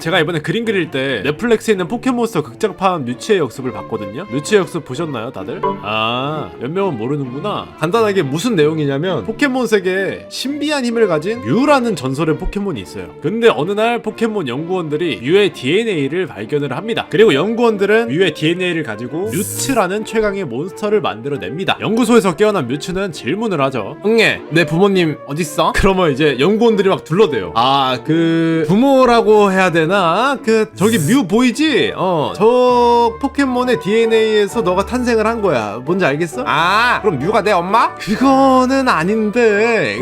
제가 이번에 그림 그릴 때 넷플릭스에 있는 포켓몬스터 극장판 뮤츠의 역습을 봤거든요. 뮤츠의 역습 보셨나요 다들? 아, 몇 명은 모르는구나. 간단하게 무슨 내용이냐면 포켓몬 세계에 신비한 힘을 가진 뮤라는 전설의 포켓몬이 있어요. 근데 어느 날 포켓몬 연구원들이 뮤의 DNA를 발견을 합니다. 그리고 연구원들은 뮤의 DNA를 가지고 뮤츠라는 최강의 몬스터를 만들어냅니다. 연구소에서 깨어난 뮤츠는 질문을 하죠. 응애, 내 부모님 어딨어? 그러면 이제 연구원들이 막 둘러대요. 아, 그 부모라고 해야 되나? 그 저기 뮤 보이지? 저 포켓몬의 DNA에서 너가 탄생을 한 거야. 뭔지 알겠어? 아, 그럼 뮤가 내 엄마? 그거는 아닌데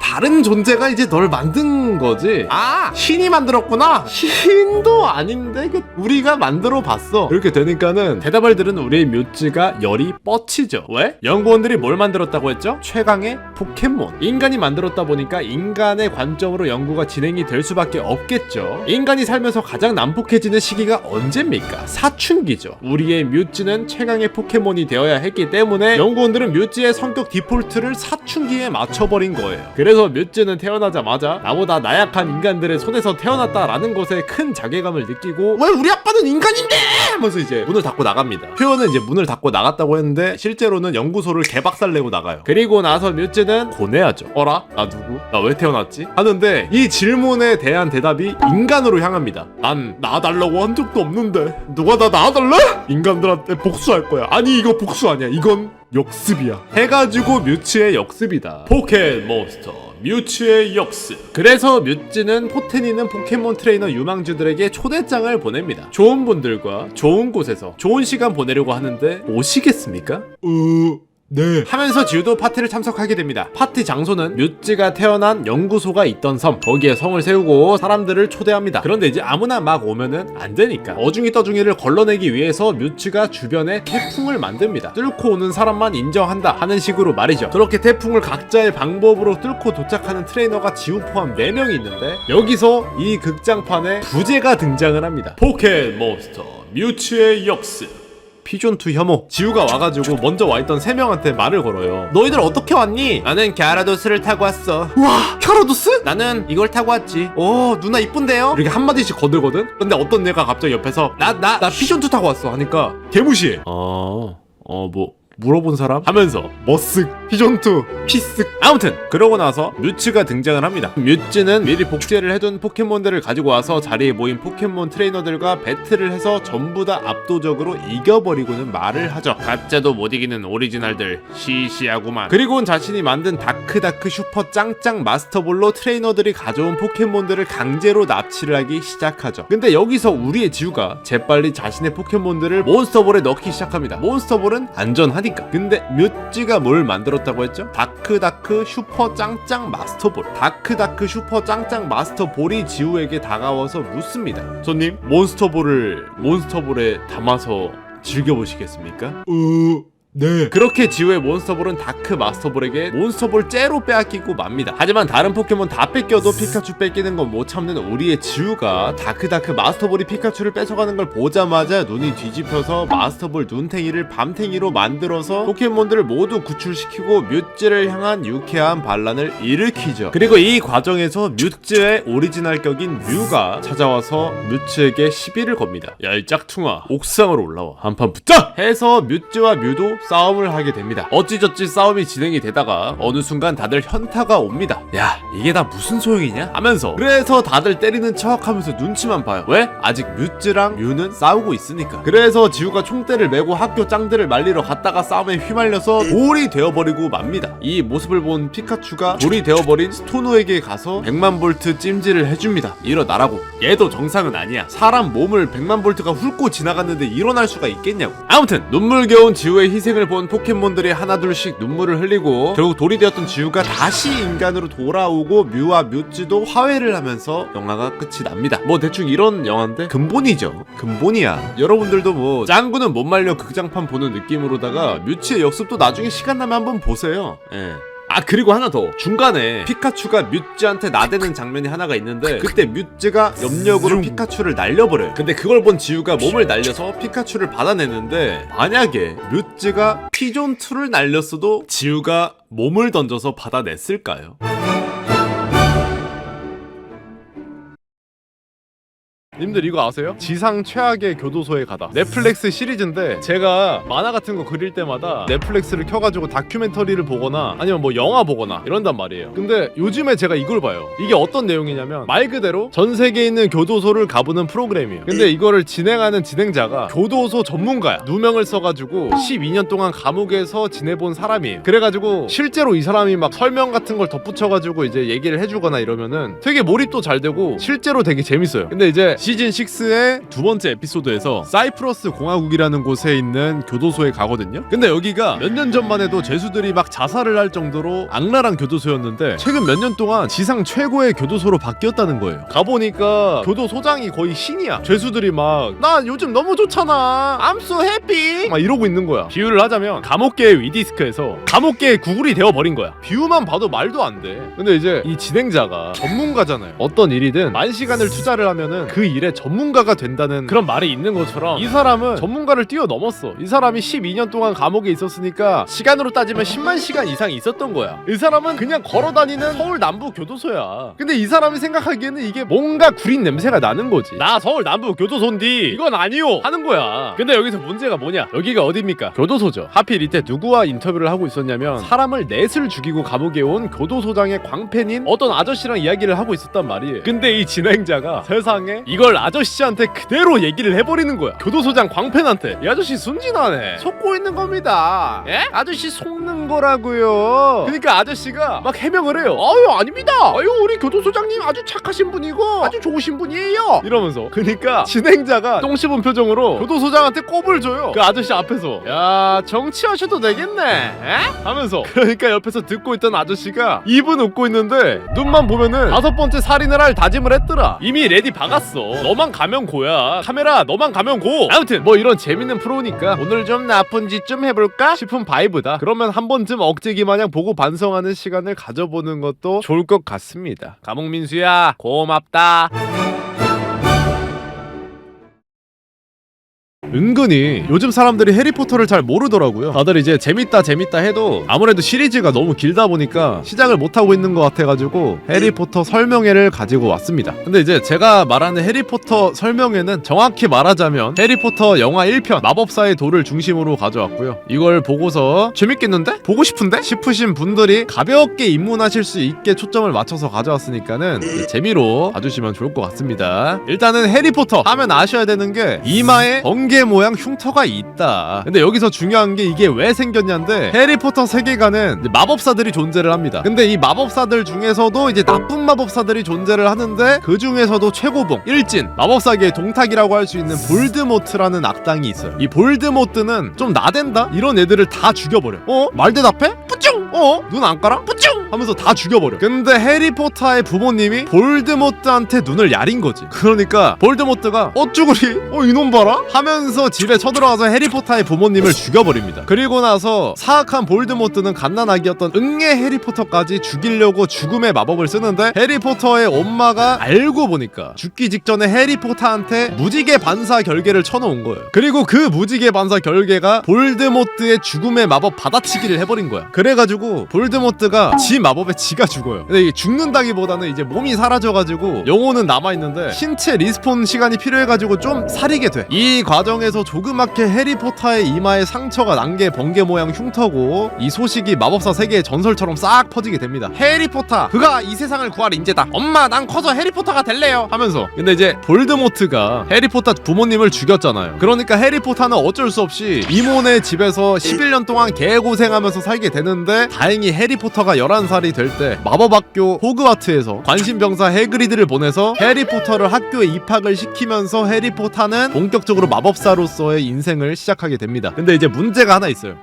다른 존재가 이제 널 만든 거지. 아, 신이 만들었구나. 신도 아닌데 우리가 만들어 봤어. 이렇게 되니까는 대답을 들은 우리의 뮤츠가 열이 뻗치죠. 왜? 연구원들이 뭘 만들었다고 했죠? 최강의 포켓몬. 인간이 만들었다 보니까 인간의 관점으로 연구가 진행이 될 수밖에 없겠죠. 인간이 살면서 가장 난폭해지는 시기가 언제입니까? 사춘기죠. 우리의 뮤츠는 최강의 포켓몬이 되어야 했기 때문에 연구원들은 뮤츠의 성격 디폴트를 사춘기에 맞춰버린 거예요. 그래서 뮤츠는 태어나자마자 나보다 나약한 인간들의 손에서 태어났다라는 것에 큰 자괴감을 느끼고 왜 우리 아빠는 인간인데! 하면서 이제 문을 닫고 나갑니다. 표현은 이제 문을 닫고 나갔다고 했는데 실제로는 연구소를 개박살내고 나가요. 그리고 나서 뮤츠는 고뇌하죠. 어라? 나 누구? 나 왜 태어났지? 하는데 이 질문에 대한 대답이 인간으로 향합니다. 난 낳아달라고 한 적도 없는데 누가 나 낳아달래? 인간들한테 복수할 거야. 아니 이거 복수 아니야. 이건 역습이야. 해가지고 뮤츠의 역습이다. 포켓몬스터 뮤츠의 역습. 그래서 뮤츠는 포텐이는 포켓몬 트레이너 유망주들에게 초대장을 보냅니다. 좋은 분들과 좋은 곳에서 좋은 시간 보내려고 하는데 오시겠습니까? 네. 하면서 지우도 파티를 참석하게 됩니다. 파티 장소는 뮤츠가 태어난 연구소가 있던 섬. 거기에 성을 세우고 사람들을 초대합니다. 그런데 이제 아무나 막 오면은 안 되니까 어중이 떠중이를 걸러내기 위해서 뮤츠가 주변에 태풍을 만듭니다. 뚫고 오는 사람만 인정한다 하는 식으로 말이죠. 그렇게 태풍을 각자의 방법으로 뚫고 도착하는 트레이너가 지우 포함 4명이 있는데 여기서 이 극장판에 부제가 등장을 합니다. 포켓몬스터 뮤츠의 역습. 피존2 혐오. 지우가 와가지고 먼저 와있던 3명한테 말을 걸어요. 너희들 어떻게 왔니? 나는 갸라도스를 타고 왔어. 와, 갸라도스? 나는 이걸 타고 왔지. 오, 누나 이쁜데요? 이렇게 한마디씩 거들거든? 근데 어떤 애가 갑자기 옆에서 나 피존2 타고 왔어 하니까 개무시해. 물어본 사람? 하면서 머쓱, 피존2, 피쓱. 아무튼 그러고 나서 뮤츠가 등장을 합니다. 뮤츠는 미리 복제를 해둔 포켓몬들을 가지고 와서 자리에 모인 포켓몬 트레이너들과 배틀을 해서 전부 다 압도적으로 이겨버리고는 말을 하죠. 가짜도 못 이기는 오리지널들 시시하구만. 그리고는 자신이 만든 다크다크 슈퍼 짱짱 마스터볼로 트레이너들이 가져온 포켓몬들을 강제로 납치를 하기 시작하죠. 근데 여기서 우리의 지우가 재빨리 자신의 포켓몬들을 몬스터볼에 넣기 시작합니다. 몬스터볼은 안전하니까. 근데 뮤츠가 뭘 만들었다고 했죠? 다크다크 슈퍼 짱짱 마스터볼. 다크다크 슈퍼 짱짱 마스터볼이 지우에게 다가와서 묻습니다. 손님, 몬스터볼에 담아서 즐겨보시겠습니까? 네. 그렇게 지우의 몬스터볼은 다크 마스터볼에게 몬스터볼 째로 빼앗기고 맙니다. 하지만 다른 포켓몬 다 뺏겨도 피카츄 뺏기는 건 못 참는 우리의 지우가 다크 마스터볼이 피카츄를 뺏어가는 걸 보자마자 눈이 뒤집혀서 마스터볼 눈탱이를 밤탱이로 만들어서 포켓몬들을 모두 구출시키고 뮤츠를 향한 유쾌한 반란을 일으키죠. 그리고 이 과정에서 뮤츠의 오리지널 격인 뮤가 찾아와서 뮤츠에게 시비를 겁니다. 야, 이 짝퉁아, 옥상으로 올라와 한판 붙자! 해서 뮤츠와 뮤도 싸움을 하게 됩니다. 어찌저찌 싸움이 진행이 되다가 어느 순간 다들 현타가 옵니다. 야, 이게 다 무슨 소용이냐? 하면서. 그래서 다들 때리는 척 하면서 눈치만 봐요. 왜? 아직 뮤츠랑 뮤는 싸우고 있으니까. 그래서 지우가 총대를 메고 학교 짱들을 말리러 갔다가 싸움에 휘말려서 돌이 되어버리고 맙니다. 이 모습을 본 피카츄가 돌이 되어버린 스토누에게 가서 100만 볼트 찜질을 해줍니다. 일어나라고. 얘도 정상은 아니야. 사람 몸을 100만 볼트가 훑고 지나갔는데 일어날 수가 있겠냐고. 아무튼 눈물겨운 지우의 희생을 본 포켓몬들이 하나둘씩 눈물을 흘리고 결국 돌이 되었던 지우가 다시 인간으로 돌아오고 뮤와 뮤츠도 화해를 하면서 영화가 끝이 납니다. 뭐 대충 이런 영화인데 근본이죠. 근본이야. 여러분들도 뭐 짱구는 못 말려 극장판 보는 느낌으로다가 뮤츠의 역습도 나중에 시간 나면 한번 보세요. 예. 아, 그리고 하나 더. 중간에 피카츄가 뮤츠한테 나대는 장면이 하나가 있는데 그때 뮤츠가 염력으로 피카츄를 날려버려요. 근데 그걸 본 지우가 몸을 날려서 피카츄를 받아내는데 만약에 뮤츠가 피존2를 날렸어도 지우가 몸을 던져서 받아냈을까요? 님들 이거 아세요? 지상 최악의 교도소에 가다. 넷플릭스 시리즈인데 제가 만화 같은 거 그릴 때마다 넷플릭스를 켜가지고 다큐멘터리를 보거나 아니면 뭐 영화 보거나 이런단 말이에요. 근데 요즘에 제가 이걸 봐요. 이게 어떤 내용이냐면 말 그대로 전 세계에 있는 교도소를 가보는 프로그램이에요. 근데 이거를 진행하는 진행자가 교도소 전문가야. 누명을 써가지고 12년 동안 감옥에서 지내본 사람이에요. 그래가지고 실제로 이 사람이 막 설명 같은 걸 덧붙여가지고 이제 얘기를 해주거나 이러면은 되게 몰입도 잘 되고 실제로 되게 재밌어요. 근데 이제 시즌 6의 두 번째 에피소드에서 사이프러스 공화국이라는 곳에 있는 교도소에 가거든요. 근데 여기가 몇 년 전만 해도 죄수들이 막 자살을 할 정도로 악랄한 교도소였는데 최근 몇 년 동안 지상 최고의 교도소로 바뀌었다는 거예요. 가보니까 교도소장이 거의 신이야. 죄수들이 막 나 요즘 너무 좋잖아, I'm so happy 막 이러고 있는 거야. 비유를 하자면 감옥계의 위디스크에서 감옥계의 구글이 되어버린 거야. 비유만 봐도 말도 안 돼. 근데 이제 이 진행자가 전문가잖아요. 어떤 일이든 만 시간을 투자를 하면은 그 일에 전문가가 된다는 그런 말이 있는 것처럼 이 사람은 전문가를 뛰어넘었어. 이 사람이 12년 동안 감옥에 있었으니까 시간으로 따지면 10만 시간 이상 있었던 거야. 이 사람은 그냥 걸어다니는 서울 남부 교도소야. 근데 이 사람이 생각하기에는 이게 뭔가 구린 냄새가 나는 거지. 나 서울 남부 교도소인디 이건 아니요 하는 거야. 근데 여기서 문제가 뭐냐, 여기가 어딥니까? 교도소죠. 하필 이때 누구와 인터뷰를 하고 있었냐면 사람을 넷을 죽이고 감옥에 온 교도소장의 광팬인 어떤 아저씨랑 이야기를 하고 있었단 말이에요. 근데 이 진행자가 세상에 이걸 아저씨한테 그대로 얘기를 해버리는 거야. 교도소장 광팬한테. 이 아저씨 순진하네, 속고 있는 겁니다. 예? 아저씨 속는 거라고요. 그러니까 아저씨가 막 해명을 해요. 아유 아닙니다, 아유 우리 교도소장님 아주 착하신 분이고 아주 좋으신 분이에요 이러면서. 그러니까 진행자가 똥 씹은 표정으로 교도소장한테 꼽을 줘요. 그 아저씨 앞에서. 야 정치하셔도 되겠네 에? 하면서. 그러니까 옆에서 듣고 있던 아저씨가 입은 웃고 있는데 눈만 보면은 5번째 살인을 할 다짐을 했더라. 이미 레디 박았어. 너만 가면 고야. 카메라 너만 가면 고. 아무튼 뭐 이런 재밌는 프로니까 오늘 좀 나쁜 짓 좀 해볼까 싶은 바이브다. 그러면 한 번쯤 억제기 마냥 보고 반성하는 시간을 가져보는 것도 좋을 것 같습니다. 감옥민수야 고맙다. 은근히 요즘 사람들이 해리포터를 잘 모르더라고요. 다들 이제 재밌다 해도 아무래도 시리즈가 너무 길다 보니까 시작을 못하고 있는 것 같아가지고 해리포터 설명회를 가지고 왔습니다. 근데 이제 제가 말하는 해리포터 설명회는 정확히 말하자면 해리포터 영화 1편 마법사의 돌을 중심으로 가져왔고요. 이걸 보고서 재밌겠는데? 보고 싶은데? 싶으신 분들이 가볍게 입문하실 수 있게 초점을 맞춰서 가져왔으니까는 재미로 봐주시면 좋을 것 같습니다. 일단은 해리포터 하면 아셔야 되는 게 이마에 번개 모양 흉터가 있다. 근데 여기서 중요한 게 이게 왜 생겼냐인데 해리포터 세계관은 마법사들이 존재를 합니다. 근데 이 마법사들 중에서도 이제 나쁜 마법사들이 존재를 하는데 그 중에서도 최고봉 일진 마법사계의 동탁이라고 할 수 있는 볼드모트라는 악당이 있어요. 이 볼드모트는 좀 나댄다? 이런 애들을 다 죽여버려. 말 대답해? 뿌쭝! 눈 안 깔아? 뿌쭝! 하면서 다 죽여버려. 근데 해리포터의 부모님이 볼드모트한테 눈을 야린 거지. 그러니까 볼드모트가 어쭈구리 이놈 봐라? 하면서 집에 쳐들어가서 해리포터의 부모님을 죽여버립니다. 그리고 나서 사악한 볼드모트는 갓난아기였던 응애 해리포터까지 죽이려고 죽음의 마법을 쓰는데 해리포터의 엄마가 알고 보니까 죽기 직전에 해리포터한테 무지개 반사 결계를 쳐놓은 거예요. 그리고 그 무지개 반사 결계가 볼드모트의 죽음의 마법 받아치기를 해버린 거야. 그래가지고 볼드모트가 지 마법에 지가 죽어요. 근데 이게 죽는다기보다는 이제 몸이 사라져가지고 영혼은 남아있는데 신체 리스폰 시간이 필요해가지고 좀 사리게 돼. 이 과정에서 조그맣게 해리포터의 이마에 상처가 난 게 번개 모양 흉터고 이 소식이 마법사 세계의 전설처럼 싹 퍼지게 됩니다. 해리포터 그가 이 세상을 구할 인재다. 엄마 난 커서 해리포터가 될래요 하면서. 근데 이제 볼드모트가 해리포터 부모님을 죽였잖아요. 그러니까 해리포터는 어쩔 수 없이 이모네 집에서 11년 동안 개고생하면서 살게 되는데 다행히 해리포터가 11살이 될 때 마법학교 호그와트에서 관심병사 해그리드를 보내서 해리포터를 학교에 입학을 시키면서 해리포터는 본격적으로 마법사로서의 인생을 시작하게 됩니다. 근데 이제 문제가 하나 있어요.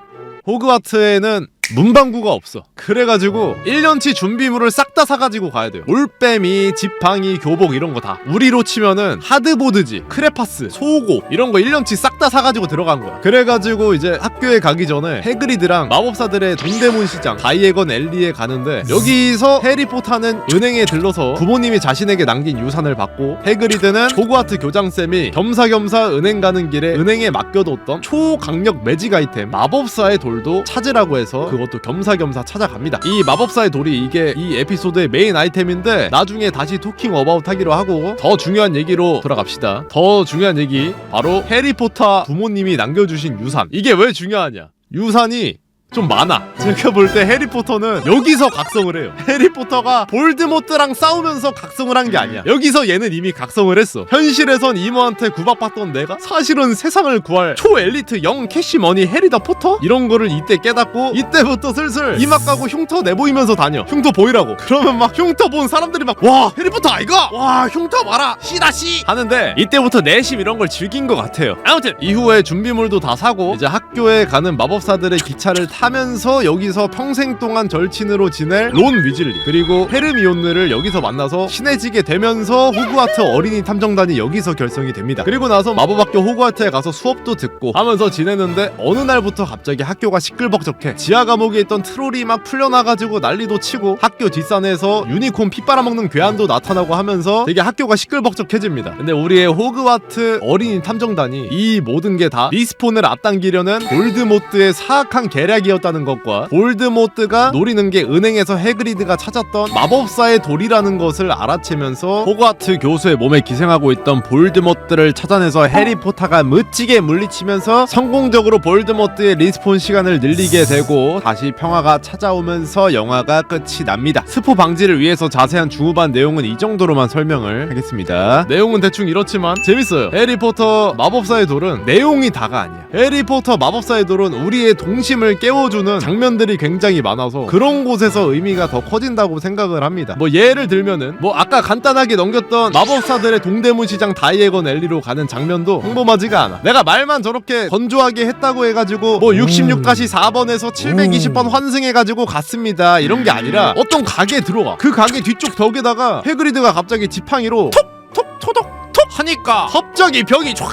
호그와트에는 문방구가 없어. 그래가지고 1년치 준비물을 싹 다 사가지고 가야 돼요. 올빼미, 지팡이, 교복 이런 거 다. 우리로 치면은 하드보드지, 크레파스, 소고 이런 거 1년치 싹 다 사가지고 들어간 거야. 그래가지고 이제 학교에 가기 전에 해그리드랑 마법사들의 동대문 시장 다이애건 앨리에 가는데 여기서 해리포터는 은행에 들러서 부모님이 자신에게 남긴 유산을 받고 해그리드는 호그와트 교장쌤이 겸사겸사 은행 가는 길에 은행에 맡겨뒀던 초강력 매직 아이템 마법사의 돌도 찾으라고 해서 그 그것도 겸사겸사 찾아갑니다. 이 마법사의 돌이 이게 이 에피소드의 메인 아이템인데 나중에 다시 토킹 어바웃 하기로 하고 더 중요한 얘기로 돌아갑시다. 더 중요한 얘기 바로 해리포터 부모님이 남겨주신 유산. 이게 왜 중요하냐? 유산이 좀 많아. 제가 볼 때 해리포터는 여기서 각성을 해요. 해리포터가 볼드모트랑 싸우면서 각성을 한 게 아니야. 여기서 얘는 이미 각성을 했어. 현실에선 이모한테 구박받던 내가 사실은 세상을 구할 초엘리트 영 캐시머니 해리 더 포터? 이런 거를 이때 깨닫고 이때부터 슬슬 이막 가고 흉터 내보이면서 다녀. 흉터 보이라고. 그러면 막 흉터 본 사람들이 막 와 해리포터 아이가? 와 흉터 봐라 씨다 씨 하는데 이때부터 내심 이런 걸 즐긴 것 같아요. 아무튼 이후에 준비물도 다 사고 이제 학교에 가는 마법사들의 기차를 타면서 여기서 평생 동안 절친으로 지낼 론 위즐리 그리고 헤르미온느를 여기서 만나서 친해지게 되면서 호그와트 어린이 탐정단이 여기서 결성이 됩니다. 그리고 나서 마법학교 호그와트에 가서 수업도 듣고 하면서 지내는데 어느 날부터 갑자기 학교가 시끌벅적해. 지하 감옥에 있던 트롤이 막 풀려나가지고 난리도 치고 학교 뒷산에서 유니콘 피 빨아먹는 괴한도 나타나고 하면서 되게 학교가 시끌벅적해집니다. 근데 우리의 호그와트 어린이 탐정단이 이 모든 게 다 리스폰을 앞당기려는 볼드모트의 사악한 계략이었다는 것과 볼드모트가 노리는 게 은행에서 해그리드가 찾았던 마법사의 돌이라는 것을 알아채면서 호그와트 교수의 몸에 기생하고 있던 볼드모트를 찾아내서 해리포터가 멋지게 물리치면서 성공적으로 볼드모트의 리스폰 시간을 늘리게 되고 다시 평화가 찾아오면서 영화가 끝이 납니다. 스포 방지를 위해서 자세한 중후반 내용은 이 정도로만 설명을 하겠습니다. 내용은 대충 이렇지만 재밌어요. 해리포터 마법사의 돌은 내용이 다가 아니야. 해리포터 마법사의 돌은 우리의 동심을 깨워주는 장면들이 굉장히 많아서 그런 곳에서 의미가 더 커진다고 생각을 합니다. 뭐 예를 들면은 뭐 아까 간단하게 넘겼던 마법사들의 동대문 시장 다이애건 앨리로 가는 장면도 평범하지가 않아. 내가 말만 저렇게 건조하게 했다고 해가지고 뭐 66-4번에서 720번 환승해가지고 갔습니다 이런 게 아니라 어떤 가게에 들어가. 그 가게 뒤쪽 벽에다가 해그리드가 갑자기 지팡이로 톡톡 토독 하니까 갑자기 벽이 촤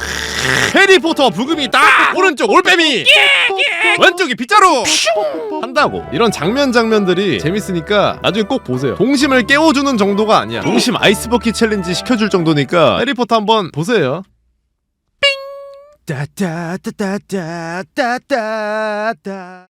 해리포터 부금이 딱 오른쪽 올빼미 왼쪽이 빗자루 한다고. 이런 장면들이 재밌으니까 나중에 꼭 보세요. 동심을 깨워주는 정도가 아니야. 동심 아이스버킷 챌린지 시켜줄 정도니까 해리포터 한번 보세요. 따따따따따따따따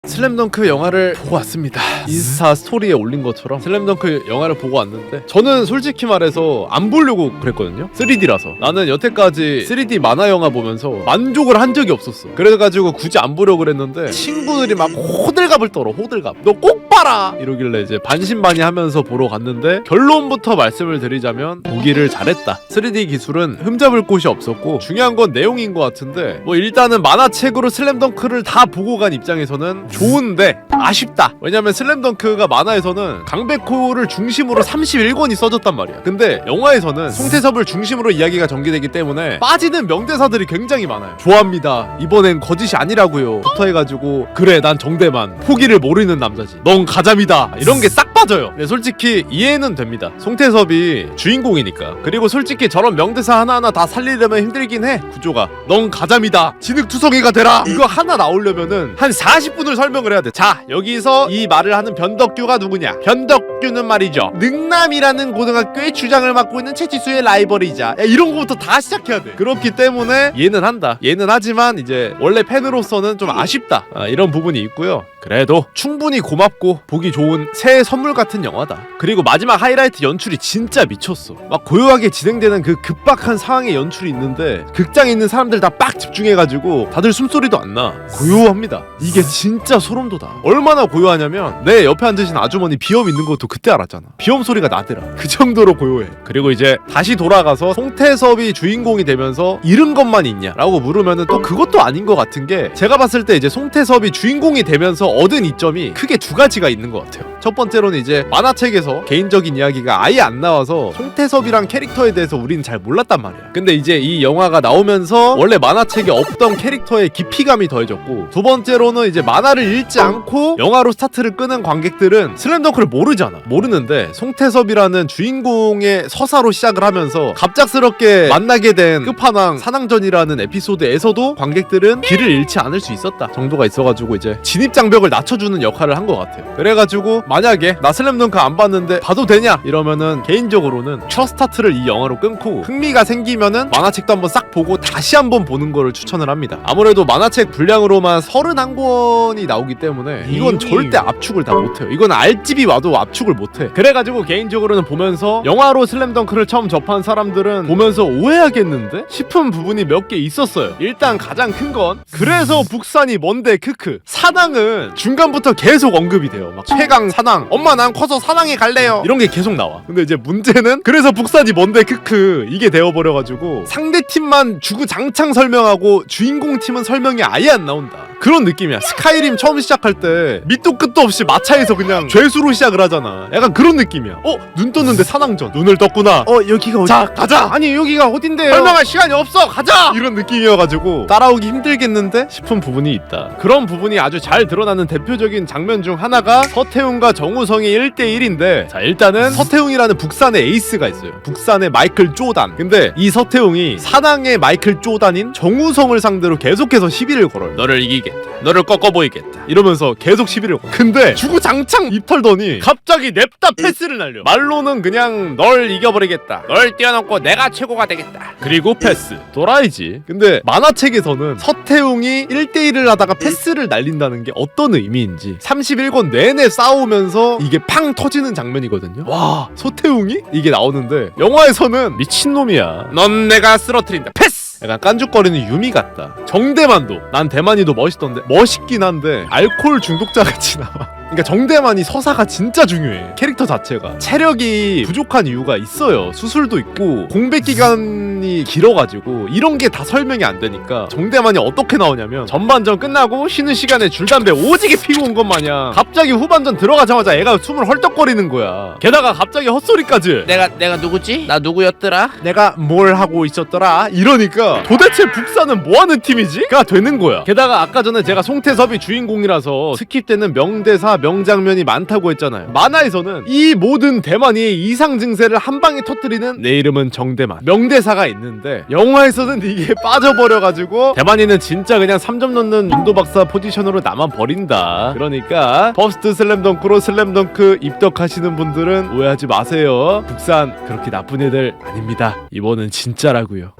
슬램덩크 영화를 보고 왔습니다. 인스타 스토리에 올린 것처럼 슬램덩크 영화를 보고 왔는데 저는 솔직히 말해서 안 보려고 그랬거든요. 3D라서. 나는 여태까지 3D 만화 영화 보면서 만족을 한 적이 없었어. 그래가지고 굳이 안 보려고 그랬는데 친구들이 막 호들갑을 떨어. 호들갑. 너 꼭 봐라! 이러길래 이제 반신반의하면서 보러 갔는데 결론부터 말씀을 드리자면 보기를 잘했다. 3D 기술은 흠잡을 곳이 없었고 중요한 건 내용인 것 같은데 뭐 일단은 만화책으로 슬램덩크를 다 보고 간 입장에서는 좋은데 아쉽다. 왜냐면 슬램덩크가 만화에서는 강백호를 중심으로 31권이 써졌단 말이야. 근데 영화에서는 송태섭을 중심으로 이야기가 전개되기 때문에 빠지는 명대사들이 굉장히 많아요. 좋아합니다. 이번엔 거짓이 아니라고요. 부터 해가지고 그래 난 정대만 포기를 모르는 남자지. 넌 가자미다. 이런 게 싹 빠져요. 근데 솔직히 이해는 됩니다. 송태섭이 주인공이니까. 그리고 솔직히 저런 명대사 하나하나 다 살리려면 힘들긴 해. 구조가. 넌 가자미다. 진흙투성이가 되라. 이거 하나 나오려면은 한 40분을 설명을 해야 돼. 자 여기서 이 말을 하는 변덕규가 누구냐. 변덕규는 말이죠 능남이라는 고등학교의 주장을 맡고 있는 최지수의 라이벌이자 이런 거부터 다 시작해야 돼. 그렇기 때문에 얘는 한다. 얘는 하지만 이제 원래 팬으로서는 좀 아쉽다. 이런 부분이 있고요. 그래도 충분히 고맙고 보기 좋은 새해 선물 같은 영화다. 그리고 마지막 하이라이트 연출이 진짜 미쳤어. 막 고요하게 진행되는 그 급박한 상황의 연출이 있는데 극장에 있는 사람들 다 빡 집중해가지고 다들 숨소리도 안 나. 고요합니다. 이게 진짜 소름 돋아. 얼마나 고요하냐면 내 옆에 앉으신 아주머니 비염 있는 것도 그때 알았잖아. 비염 소리가 나더라. 그 정도로 고요해. 그리고 이제 다시 돌아가서 송태섭이 주인공이 되면서 잃은 것만 있냐 라고 물으면은 또 그것도 아닌 것 같은 게 제가 봤을 때 이제 송태섭이 주인공이 되면서 얻은 이점이 크게 두 가지가 있는 것 같아요. 첫 번째로는 이제 만화책에서 개인적인 이야기가 아예 안 나와서 송태섭이란 캐릭터에 대해서 우리는 잘 몰랐단 말이야. 근데 이제 이 영화가 나오면서 원래 만화책에 없던 캐릭터의 깊이감이 더해졌고, 두 번째로는 이제 만화를 읽지 않고 영화로 스타트를 끄는 관객들은 슬램덩크를 모르잖아. 모르는데 송태섭이라는 주인공의 서사로 시작을 하면서 갑작스럽게 만나게 된 끝판왕 산왕전이라는 에피소드에서도 관객들은 길을 잃지 않을 수 있었다 정도가 있어가지고 이제 진입장벽을 낮춰주는 역할을 한 것 같아요. 그래가지고 만약에 나 슬램덩크 안 봤는데 봐도 되냐 이러면은 개인적으로는 첫 스타트를 이 영화로 끊고 흥미가 생기면은 만화책도 한번 싹 보고 다시 한번 보는 거를 추천을 합니다. 아무래도 만화책 분량으로만 31권이 나오기 때문에 이건 절대 압축을 다 못해요. 이건 알집이 와도 압축을 못해. 그래가지고 개인적으로는 보면서 영화로 슬램덩크를 처음 접한 사람들은 보면서 오해하겠는데 싶은 부분이 몇 개 있었어요. 일단 가장 큰 건 그래서 북산이 뭔데 크크 사당은 중간부터 계속 언급이 돼요. 막 최강 사당, 엄마 난 커서 사당에 갈래요, 이런 게 계속 나와. 근데 이제 문제는 그래서 북산이 뭔데 크크 이게 되어버려가지고 상대팀만 주구장창 설명하고 주인공 팀은 설명이 아예 안 나온다, 그런 느낌이야. 스카이림 처음 시작할 때 밑도 끝도 없이 마차에서 그냥 죄수로 시작을 하잖아. 약간 그런 느낌이야. 눈 떴는데 사당전, 눈을 떴구나, 여기가 어디, 자 가자, 아니 여기가 어딘데요, 설명할 시간이 없어, 가자, 이런 느낌이어가지고 따라오기 힘들겠는데 싶은 부분이 있다. 그런 부분이 아주 잘 드러나는 대표적인 장면 중 하나가 서태웅과 정우성의 1대1인데, 자 일단은 서태웅이라는 북산의 에이스가 있어요. 북산의 마이클 조단. 근데 이 서태웅이 사당의 마이클 조단인 정우성을 상대로 계속해서 시비를 걸어요. 너를 이기겠다, 너를 꺾어보이겠다, 이러면서 계속 시비를 걸어. 근데 주구장창 입 털더니 갑자기 냅다 패스를 날려. 말로는 그냥 널 이겨버리겠다, 널 뛰어넘고 내가 최고가 되겠다, 그리고 패스. 도라이지. 근데 만화책에서는 서태웅이 1대1을 하다가 패스를 날린다는 게 어떤 의미인지 31권 내내 싸우면서 이게 팡 터지는 장면이거든요. 와, 서태웅이? 이게 나오는데 영화에서는 미친놈이야, 넌 내가 쓰러뜨린다, 패스! 약간 깐죽거리는 유미 같다. 정대만도, 난 대만이도 멋있던데, 멋있긴 한데 알코올 중독자 같이 나와. 그러니까 정대만이 서사가 진짜 중요해. 캐릭터 자체가 체력이 부족한 이유가 있어요. 수술도 있고 공백 기간이 길어가지고 이런 게 다 설명이 안 되니까 정대만이 어떻게 나오냐면 전반전 끝나고 쉬는 시간에 줄담배 오지게 피고 온 것 마냥 갑자기 후반전 들어가자마자 애가 숨을 헐떡거리는 거야. 게다가 갑자기 헛소리까지, 내가 누구지? 나 누구였더라? 내가 뭘 하고 있었더라? 이러니까 도대체 북산은 뭐하는 팀이지?가 되는 거야. 게다가 아까 전에 제가 송태섭이 주인공이라서 스킵되는 명대사 명장면이 많다고 했잖아요. 만화에서는 이 모든 대만이 이상 증세를 한 방에 터뜨리는 내 이름은 정대만 명대사가 있는데 영화에서는 이게 빠져버려가지고 대만이는 진짜 그냥 3점 넣는 윤도 박사 포지션으로 나만 버린다. 그러니까 퍼스트 슬램덩크로 슬램덩크 입덕하시는 분들은 오해하지 마세요. 북산 그렇게 나쁜 애들 아닙니다. 이번은 진짜라고요.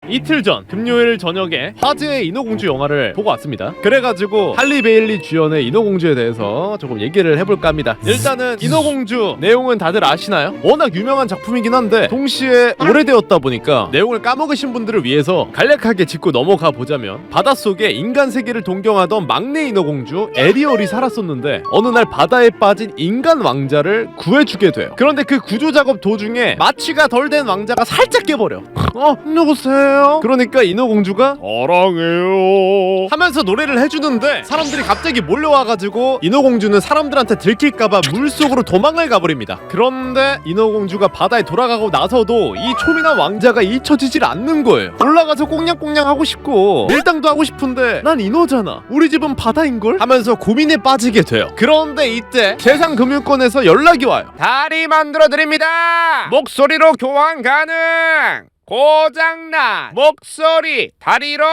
이틀 전 금요일 저녁에 화제의 인어공주 영화를 보고 왔습니다. 그래가지고 할리 베일리 주연의 인어공주에 대해서 조금 얘기를 해볼까 합니다. 일단은 인어공주 내용은 다들 아시나요? 워낙 유명한 작품이긴 한데 동시에 오래되었다 보니까 내용을 까먹으신 분들을 위해서 간략하게 짚고 넘어가 보자면, 바닷속에 인간 세계를 동경하던 막내 인어공주 에리얼이 살았었는데 어느 날 바다에 빠진 인간 왕자를 구해주게 돼요. 그런데 그 구조작업 도중에 마취가 덜 된 왕자가 살짝 깨버려. 누구세요? 그러니까 인어공주가 사랑해요 하면서 노래를 해주는데 사람들이 갑자기 몰려와가지고 인어공주는 사람들한테 들킬까봐 물속으로 도망을 가버립니다. 그런데 인어공주가 바다에 돌아가고 나서도 이 초미남 왕자가 잊혀지질 않는 거예요. 올라가서 꽁냥꽁냥 하고 싶고 밀당도 하고 싶은데 난 인어잖아, 우리 집은 바다인걸 하면서 고민에 빠지게 돼요. 그런데 이때 세상금융권에서 연락이 와요. 다리 만들어드립니다, 목소리로 교환 가능, 고장난 목소리 다리로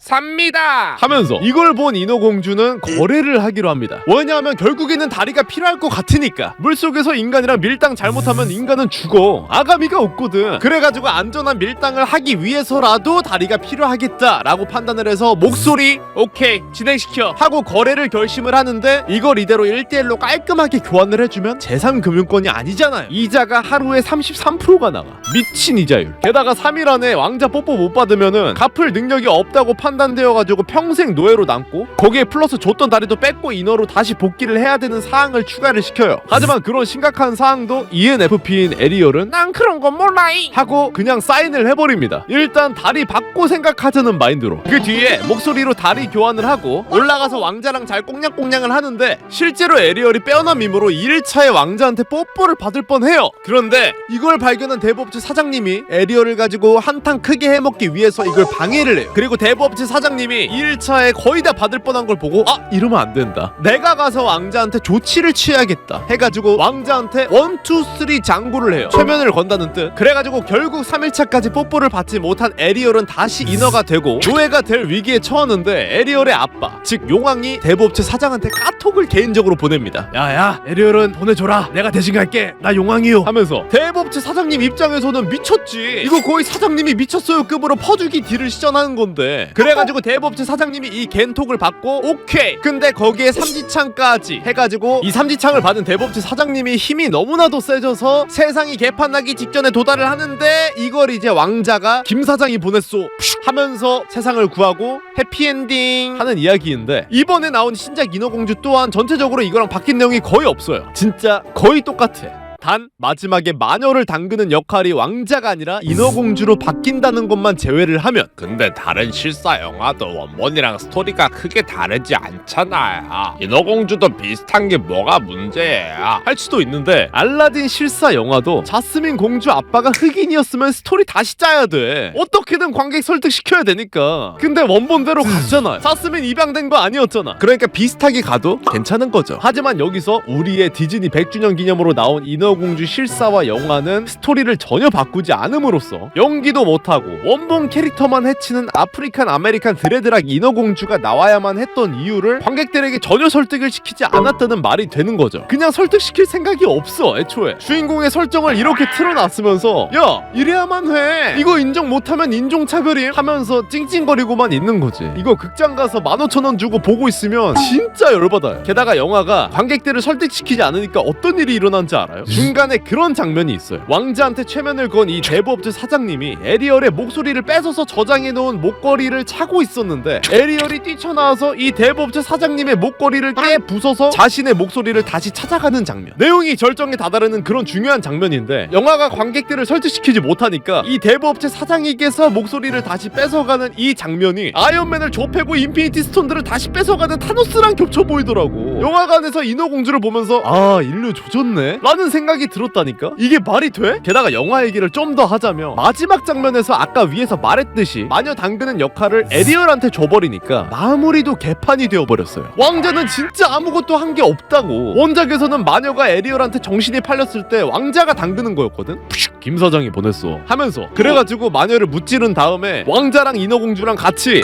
삽니다 하면서 이걸 본 인어공주는 거래를 하기로 합니다. 왜냐하면 결국에는 다리가 필요할 것 같으니까. 물속에서 인간이랑 밀당 잘못하면 인간은 죽어, 아가미가 없거든. 그래가지고 안전한 밀당을 하기 위해서라도 다리가 필요하겠다라고 판단을 해서 목소리 오케이 진행시켜 하고 거래를 결심을 하는데, 이걸 이대로 1대1로 깔끔하게 교환을 해주면 제3금융권이 아니잖아요. 이자가 하루에 33%가 나가. 미친 이자율. 게다가 3일 안에 왕자 뽀뽀 못 받으면은 갚을 능력이 없다고 판단되어가지고 평생 노예로 남고, 거기에 플러스 줬던 다리도 뺏고 인어로 다시 복귀를 해야 되는 사항을 추가를 시켜요. 하지만 그런 심각한 사항도 ENFP인 에리얼은 난 그런 건 몰라이 하고 그냥 사인을 해버립니다. 일단 다리 받고 생각하자는 마인드로. 그 뒤에 목소리로 다리 교환을 하고 올라가서 왕자랑 잘 꽁냥꽁냥을 하는데, 실제로 에리얼이 빼어난 밈으로 1일차에 왕자한테 뽀뽀를 받을 뻔해요. 그런데 이걸 발견한 대법주 사장님이 에리얼을 가지고 그래가지고 한탕 크게 해먹기 위해서 이걸 방해를 해요. 그리고 대부업체 사장님이 1차에 거의 다 받을 뻔한 걸 보고 이러면 안 된다, 내가 가서 왕자한테 조치를 취해야겠다 해가지고 왕자한테 1, 2, 3 장구를 해요. 최면을 건다는 뜻. 그래가지고 결국 3일차까지 뽀뽀를 받지 못한 에리얼은 다시 인어가 되고 노예가 될 위기에 처하는데, 에리얼의 아빠 즉 용왕이 대부업체 사장한테 카톡을 개인적으로 보냅니다. 야야, 에리얼은 보내줘라, 내가 대신 갈게, 나 용왕이요 하면서. 대부업체 사장님 입장에서는 미쳤지, 이거 거의 사장님이 미쳤어요 급으로 퍼주기 딜을 시전하는 건데. 그래가지고 대부업체 사장님이 이 겐톡을 받고 오케이. 근데 거기에 삼지창까지 해가지고 이 삼지창을 받은 대부업체 사장님이 힘이 너무나도 세져서 세상이 개판나기 직전에 도달을 하는데, 이걸 이제 왕자가 김 사장이 보냈소 하면서 세상을 구하고 해피엔딩 하는 이야기인데, 이번에 나온 신작 인어공주 또한 전체적으로 이거랑 바뀐 내용이 거의 없어요. 진짜 거의 똑같아. 단 마지막에 마녀를 담그는 역할이 왕자가 아니라 인어공주로 바뀐다는 것만 제외를 하면. 근데 다른 실사 영화도 원본이랑 스토리가 크게 다르지 않잖아요. 인어공주도 비슷한 게 뭐가 문제야? 할 수도 있는데, 알라딘 실사 영화도 자스민 공주 아빠가 흑인이었으면 스토리 다시 짜야 돼. 어떻게든 관객 설득시켜야 되니까. 근데 원본대로 갔잖아요. 자스민 입양된 거 아니었잖아. 그러니까 비슷하게 가도 괜찮은 거죠. 하지만 여기서 우리의 디즈니 100주년 기념으로 나온 인어공주 실사와 영화는 스토리를 전혀 바꾸지 않음으로써 연기도 못하고 원본 캐릭터만 해치는 아프리칸 아메리칸 드레드락 인어공주가 나와야만 했던 이유를 관객들에게 전혀 설득을 시키지 않았다는 말이 되는 거죠. 그냥 설득시킬 생각이 없어. 애초에 주인공의 설정을 이렇게 틀어놨으면서 야 이래야만 해, 이거 인정 못하면 인종차별임 하면서 찡찡거리고만 있는 거지. 이거 극장 가서 15,000원 주고 보고 있으면 진짜 열받아요. 게다가 영화가 관객들을 설득시키지 않으니까 어떤 일이 일어난지 알아요? 중간에 그런 장면이 있어요. 왕자한테 최면을 건 이 대부업체 사장님이 에리얼의 목소리를 뺏어서 저장해놓은 목걸이를 차고 있었는데, 에리얼이 뛰쳐나와서 이 대부업체 사장님의 목걸이를 깨 부숴서 자신의 목소리를 다시 찾아가는 장면. 내용이 절정에 다다르는 그런 중요한 장면인데, 영화가 관객들을 설득시키지 못하니까 이 대부업체 사장에게서 목소리를 다시 뺏어가는 이 장면이 아이언맨을 좁히고 인피니티 스톤들을 다시 뺏어가는 타노스랑 겹쳐 보이더라고. 영화관에서 인어공주를 보면서 인류 조졌네 라는 생각이 들었다니까? 이게 말이 돼? 게다가 영화 얘기를 좀 더 하자면, 마지막 장면에서 아까 위에서 말했듯이 마녀 담그는 역할을 에리얼한테 줘버리니까 마무리도 개판이 되어버렸어요. 왕자는 진짜 아무것도 한 게 없다고. 원작에서는 마녀가 에리얼한테 정신이 팔렸을 때 왕자가 담그는 거였거든? 김 사장이 보냈어 하면서. 그래가지고 마녀를 무찌른 다음에 왕자랑 인어공주랑 같이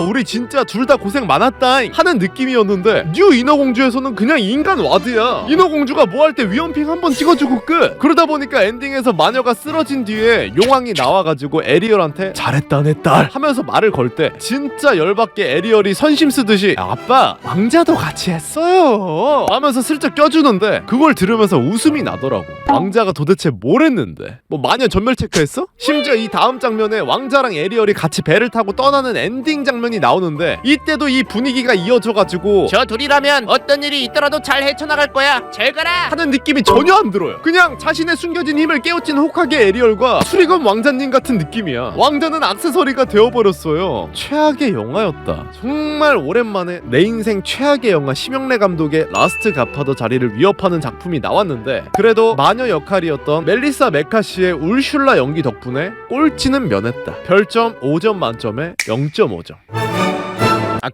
우리 진짜 둘 다 고생 많았다 하는 느낌이었는데, 뉴 인어공주에서는 그냥 인간 와드야. 인어공주가 뭐 할 때 위험핑 한번 찍어주고 끝. 그러다 보니까 엔딩에서 마녀가 쓰러진 뒤에 용왕이 나와가지고 에리얼한테 잘했다 내 딸 하면서 말을 걸 때 진짜 열받게 에리얼이 선심 쓰듯이 아빠 왕자도 같이 했어요 하면서 슬쩍 껴주는데, 그걸 들으면서 웃음이 나더라고. 왕자가 도대체 뭘 했는데? 뭐 마녀 전멸 체크했어? 심지어 이 다음 장면에 왕자랑 에리얼이 같이 배를 타고 떠나는 엔딩 장면이 나오는데, 이때도 이 분위기가 이어져가지고 저 둘이라면 어떤 일이 있더라도 잘 헤쳐나갈 거야, 잘 가라 하는 느낌이 전혀 안 들어요. 그냥 자신의 숨겨진 힘을 깨우친 호카게 에리얼과 수리검 왕자님 같은 느낌이야. 왕자는 액세서리가 되어버렸어요. 최악의 영화였다. 정말 오랜만에 내 인생 최악의 영화 심영래 감독의 라스트 갓파더 자리를 위협하는 작품이 나왔는데, 그래도 마녀 역할이었던 멜리사 메카시의 울슐라 연기 덕분에 꼴찌는 면했다. 별점 5점 만점에 0.5점.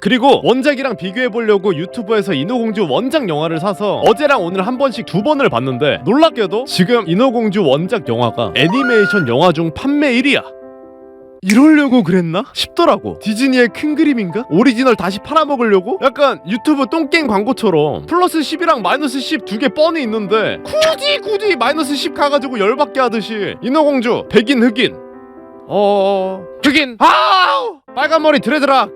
그리고 원작이랑 비교해보려고 유튜브에서 인어공주 원작 영화를 사서 어제랑 오늘 한 번씩 2번을 봤는데, 놀랍게도 지금 인어공주 원작 영화가 애니메이션 영화 중 판매 1위야. 이러려고 그랬나? 싶더라고. 디즈니의 큰 그림인가? 오리지널 다시 팔아먹으려고? 약간 유튜브 똥깽 광고처럼 플러스 10이랑 마이너스 10 두 개 뻔히 있는데 굳이 마이너스 10 가가지고 열받게 하듯이 인어공주 백인 흑인 흑인 빨간 머리 드레드락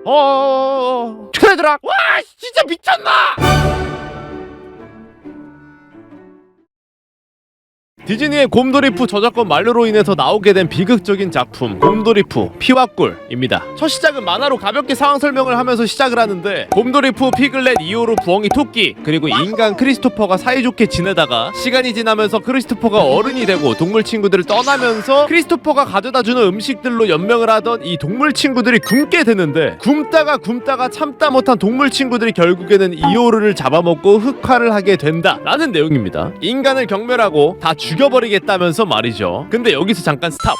드레드락 와 진짜 미쳤나? 디즈니의 곰돌이푸 저작권 만료로 인해서 나오게 된 비극적인 작품 곰돌이푸 피와 꿀입니다. 첫 시작은 만화로 가볍게 상황 설명을 하면서 시작을 하는데, 곰돌이푸, 피글렛, 이오루, 부엉이 토끼 그리고 인간 크리스토퍼가 사이좋게 지내다가 시간이 지나면서 크리스토퍼가 어른이 되고 동물 친구들을 떠나면서 크리스토퍼가 가져다주는 음식들로 연명을 하던 이 동물 친구들이 굶게 되는데, 굶다가 참다 못한 동물 친구들이 결국에는 이오루를 잡아먹고 흑화를 하게 된다 라는 내용입니다. 인간을 경멸하고 다 죽여버리겠다면서 말이죠. 근데 여기서 잠깐 스탑.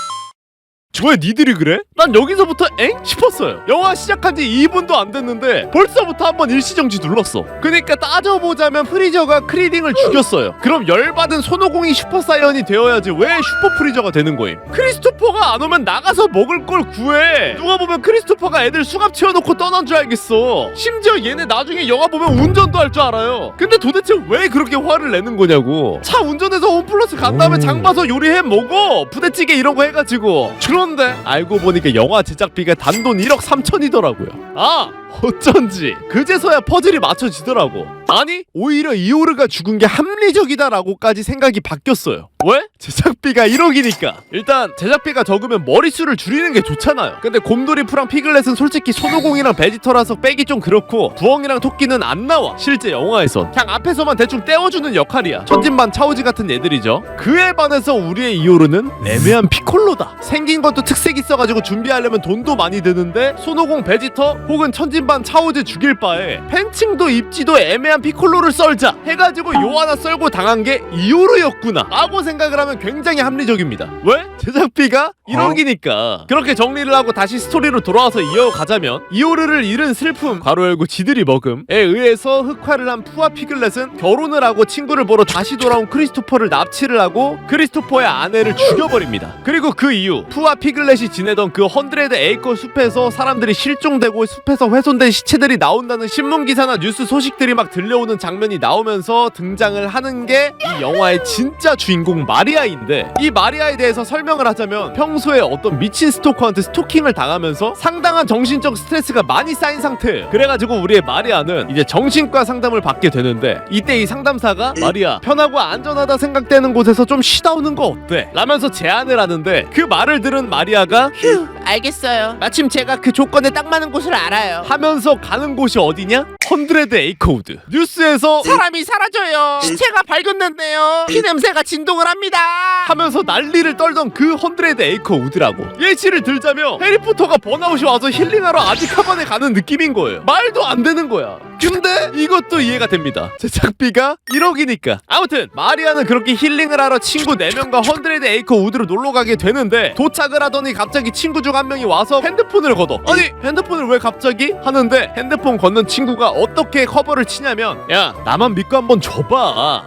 왜 니들이 그래? 난 여기서부터 엥? 싶었어요. 영화 시작한 지 2분도 안 됐는데 벌써부터 한번 일시정지 눌렀어. 그니까 따져보자면 프리저가 크리딩을 죽였어요. 그럼 열받은 손오공이 슈퍼사이언이 되어야지 왜 슈퍼 프리저가 되는 거임? 크리스토퍼가 안 오면 나가서 먹을 걸 구해. 누가 보면 크리스토퍼가 애들 수갑 채워놓고 떠난 줄 알겠어. 심지어 얘네 나중에 영화 보면 운전도 할 줄 알아요. 근데 도대체 왜 그렇게 화를 내는 거냐고. 차 운전해서 홈플러스 간 다음에 장 봐서 요리해 먹어. 부대찌개 이런 거 해가지고. 그런데 알고 보니까 영화 제작비가 단돈 1억 3천이더라고요. 아! 어쩐지 그제서야 퍼즐이 맞춰지더라고. 아니 오히려 이오르가 죽은 게 합리적이다라고까지 생각이 바뀌었어요. 왜? 제작비가 1억이니까. 일단 제작비가 적으면 머릿수를 줄이는 게 좋잖아요. 근데 곰돌이프랑 피글렛은 솔직히 손오공이랑 베지터라서 빼기 좀 그렇고 부엉이랑 토끼는 안 나와. 실제 영화에선 그냥 앞에서만 대충 떼어주는 역할이야. 천진반 차오지 같은 애들이죠. 그에 반해서 우리의 이오르는 애매한 피콜로다. 생긴 것도 특색 있어가지고 준비하려면 돈도 많이 드는데 손오공 베지터 혹은 천진반 차오지 죽일 바에 팬층도 입지도 애매한 피콜로를 썰자 해가지고 요 하나 썰고 당한 게 이오르였구나 라고 생각을 하면 굉장히 합리적입니다. 왜? 제작비가 1억이니까. 그렇게 정리를 하고 다시 스토리로 돌아와서 이어가자면 이오르를 잃은 슬픔 괄호 열고 지들이 먹음에 의해서 흑화를 한 푸와 피글렛은 결혼을 하고 친구를 보러 다시 돌아온 크리스토퍼를 납치를 하고 크리스토퍼의 아내를 죽여버립니다. 그리고 그 이후 푸와 피글렛이 지내던 그 100에이커 숲에서 사람들이 실종되고 숲에서 훼손된 시체들이 나온다는 신문기사나 뉴스 소식들이 막 들려오는 장면이 나오면서 등장을 하는 게 이 영화의 진짜 주인공 마리아인데, 이 마리아에 대해서 설명을 하자면 평소에 어떤 미친 스토커한테 스토킹을 당하면서 상당한 정신적 스트레스가 많이 쌓인 상태예요. 그래가지고 우리의 마리아는 이제 정신과 상담을 받게 되는데, 이때 이 상담사가 마리아 편하고 안전하다 생각되는 곳에서 좀 쉬다 오는 거 어때? 라면서 제안을 하는데, 그 말을 들은 마리아가 휴, 알겠어요. 마침 제가 그 조건에 딱 맞는 곳을 알아요. 하면서 가는 곳이 어디냐? 100에이커우드. 뉴스에서 사람이 사라져요. 시체가 발견됐네요. 피 냄새가 진동을 합니다. 하면서 난리를 떨던 그 100에이커우드라고. 예시를 들자면 해리포터가 번아웃이 와서 힐링하러 아즈카반에 가는 느낌인 거예요. 말도 안 되는 거야. 근데 이것도 이해가 됩니다. 제작비가 1억이니까. 아무튼 마리아는 그렇게 힐링을 하러 친구 4명과 100에이커우드로 놀러가게 되는데, 도착을 하더니 갑자기 친구 중 한 명이 와서 핸드폰을 걷어. 아니 핸드폰을 왜 갑자기? 하는데 핸드폰 걷는 친구가 어떻게 커버를 치냐면, 야 나만 믿고 한번 줘봐.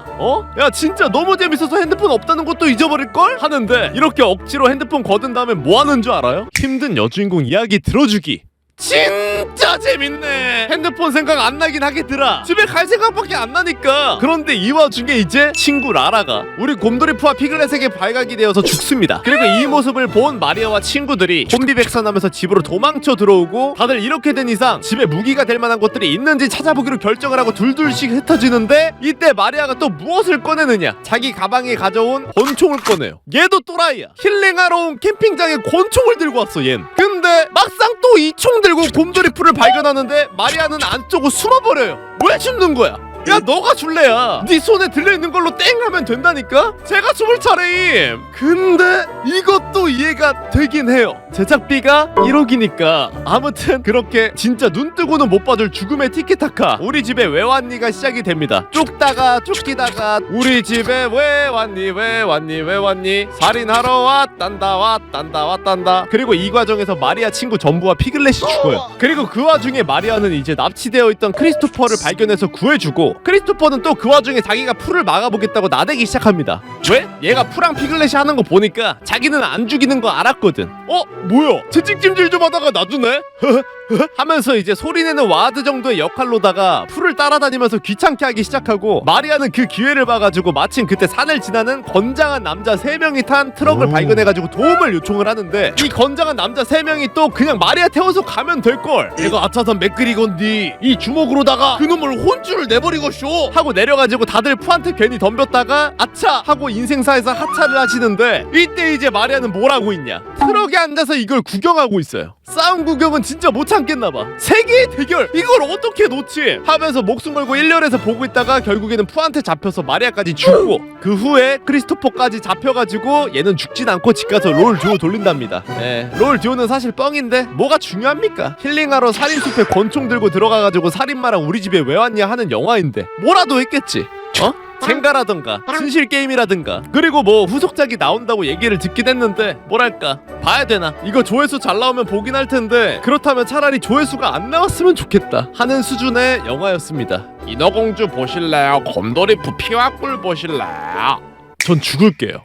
야 진짜 너무 재밌어서 핸드폰 없다는 것도 잊어버릴걸? 하는데, 이렇게 억지로 핸드폰 걷은 다음에 뭐 하는 줄 알아요? 힘든 여주인공 이야기 들어주기. 진짜 재밌네. 핸드폰 생각 안 나긴 하겠더라. 집에 갈 생각밖에 안 나니까. 그런데 이 와중에 이제 친구 라라가 우리 곰돌이푸와 피글렛에게 발각이 되어서 죽습니다. 그리고 이 모습을 본 마리아와 친구들이 혼비백산하면서 집으로 도망쳐 들어오고, 다들 이렇게 된 이상 집에 무기가 될 만한 것들이 있는지 찾아보기로 결정을 하고 둘둘씩 흩어지는데, 이때 마리아가 또 무엇을 꺼내느냐? 자기 가방에 가져온 권총을 꺼내요. 얘도 또라이야. 힐링하러 온 캠핑장에 권총을 들고 왔어 얜. 근데 막상 또 이 총 들고 곰돌이푸를 발견하는데 마리아는 안 쏘고 숨어버려요. 왜 죽는 거야? 야 너가 줄래야. 네 손에 들려있는 걸로 땡 하면 된다니까? 제가 죽을 차례임. 근데 이것도 이해가 되긴 해요. 제작비가 1억이니까. 아무튼 그렇게 진짜 눈 뜨고는 못 봐줄 죽음의 티키타카, 우리 집에 왜 왔니가 시작이 됩니다. 쫓다가 쫓기다가 우리 집에 왜 왔니 왜 왔니 왜 왔니, 살인하러 왔단다. 그리고 이 과정에서 마리아 친구 전부와 피글렛이 죽어요. 그리고 그 와중에 마리아는 이제 납치되어 있던 크리스토퍼를 발견해서 구해주고, 크리스토퍼는 또 그 와중에 자기가 풀을 막아보겠다고 나대기 시작합니다. 왜? 얘가 풀랑 피글렛이 하는 거 보니까 자기는 안 죽이는 거 알았거든. 뭐야? 채찍찜질 좀 하다가 놔두네? 하면서 이제 소리내는 와드 정도의 역할로다가 풀을 따라다니면서 귀찮게 하기 시작하고, 마리아는 그 기회를 봐가지고 마침 그때 산을 지나는 건장한 남자 3명이 탄 트럭을 발견해가지고 도움을 요청을 하는데, 이 건장한 남자 3명이 또 그냥 마리아 태워서 가면 될걸. 내가 아차산 맥그리건디 이 주먹으로다가 그놈을 혼쭐을 내버리고 쇼 하고 내려가지고 다들 푸한테 괜히 덤볐다가 아차 하고 인생사에서 하차를 하시는데, 이때 이제 마리아는 뭘 하고 있냐? 트럭에 앉아서 이걸 구경하고 있어요. 싸움 구경은 진짜 못 참겠나봐. 세계의 대결 이걸 어떻게 놓지? 하면서 목숨 걸고 1열에서 보고 있다가 결국에는 푸한테 잡혀서 마리아까지 죽고, 그 후에 크리스토퍼까지 잡혀가지고 얘는 죽진 않고 집가서 롤 듀오 돌린답니다. 롤 듀오는 사실 뻥인데 뭐가 중요합니까? 힐링하러 살인숲에 권총 들고 들어가가지고 살인마랑 우리 집에 왜 왔냐 하는 영화인데 뭐라도 했겠지. 젠가라던가 진실게임이라든가 그리고 뭐 후속작이 나온다고 얘기를 듣긴 했는데 뭐랄까 봐야 되나. 이거 조회수 잘 나오면 보긴 할 텐데 그렇다면 차라리 조회수가 안 나왔으면 좋겠다 하는 수준의 영화였습니다. 인어공주 보실래요? 곰돌이프 피와 꿀 보실래요? 전 죽을게요.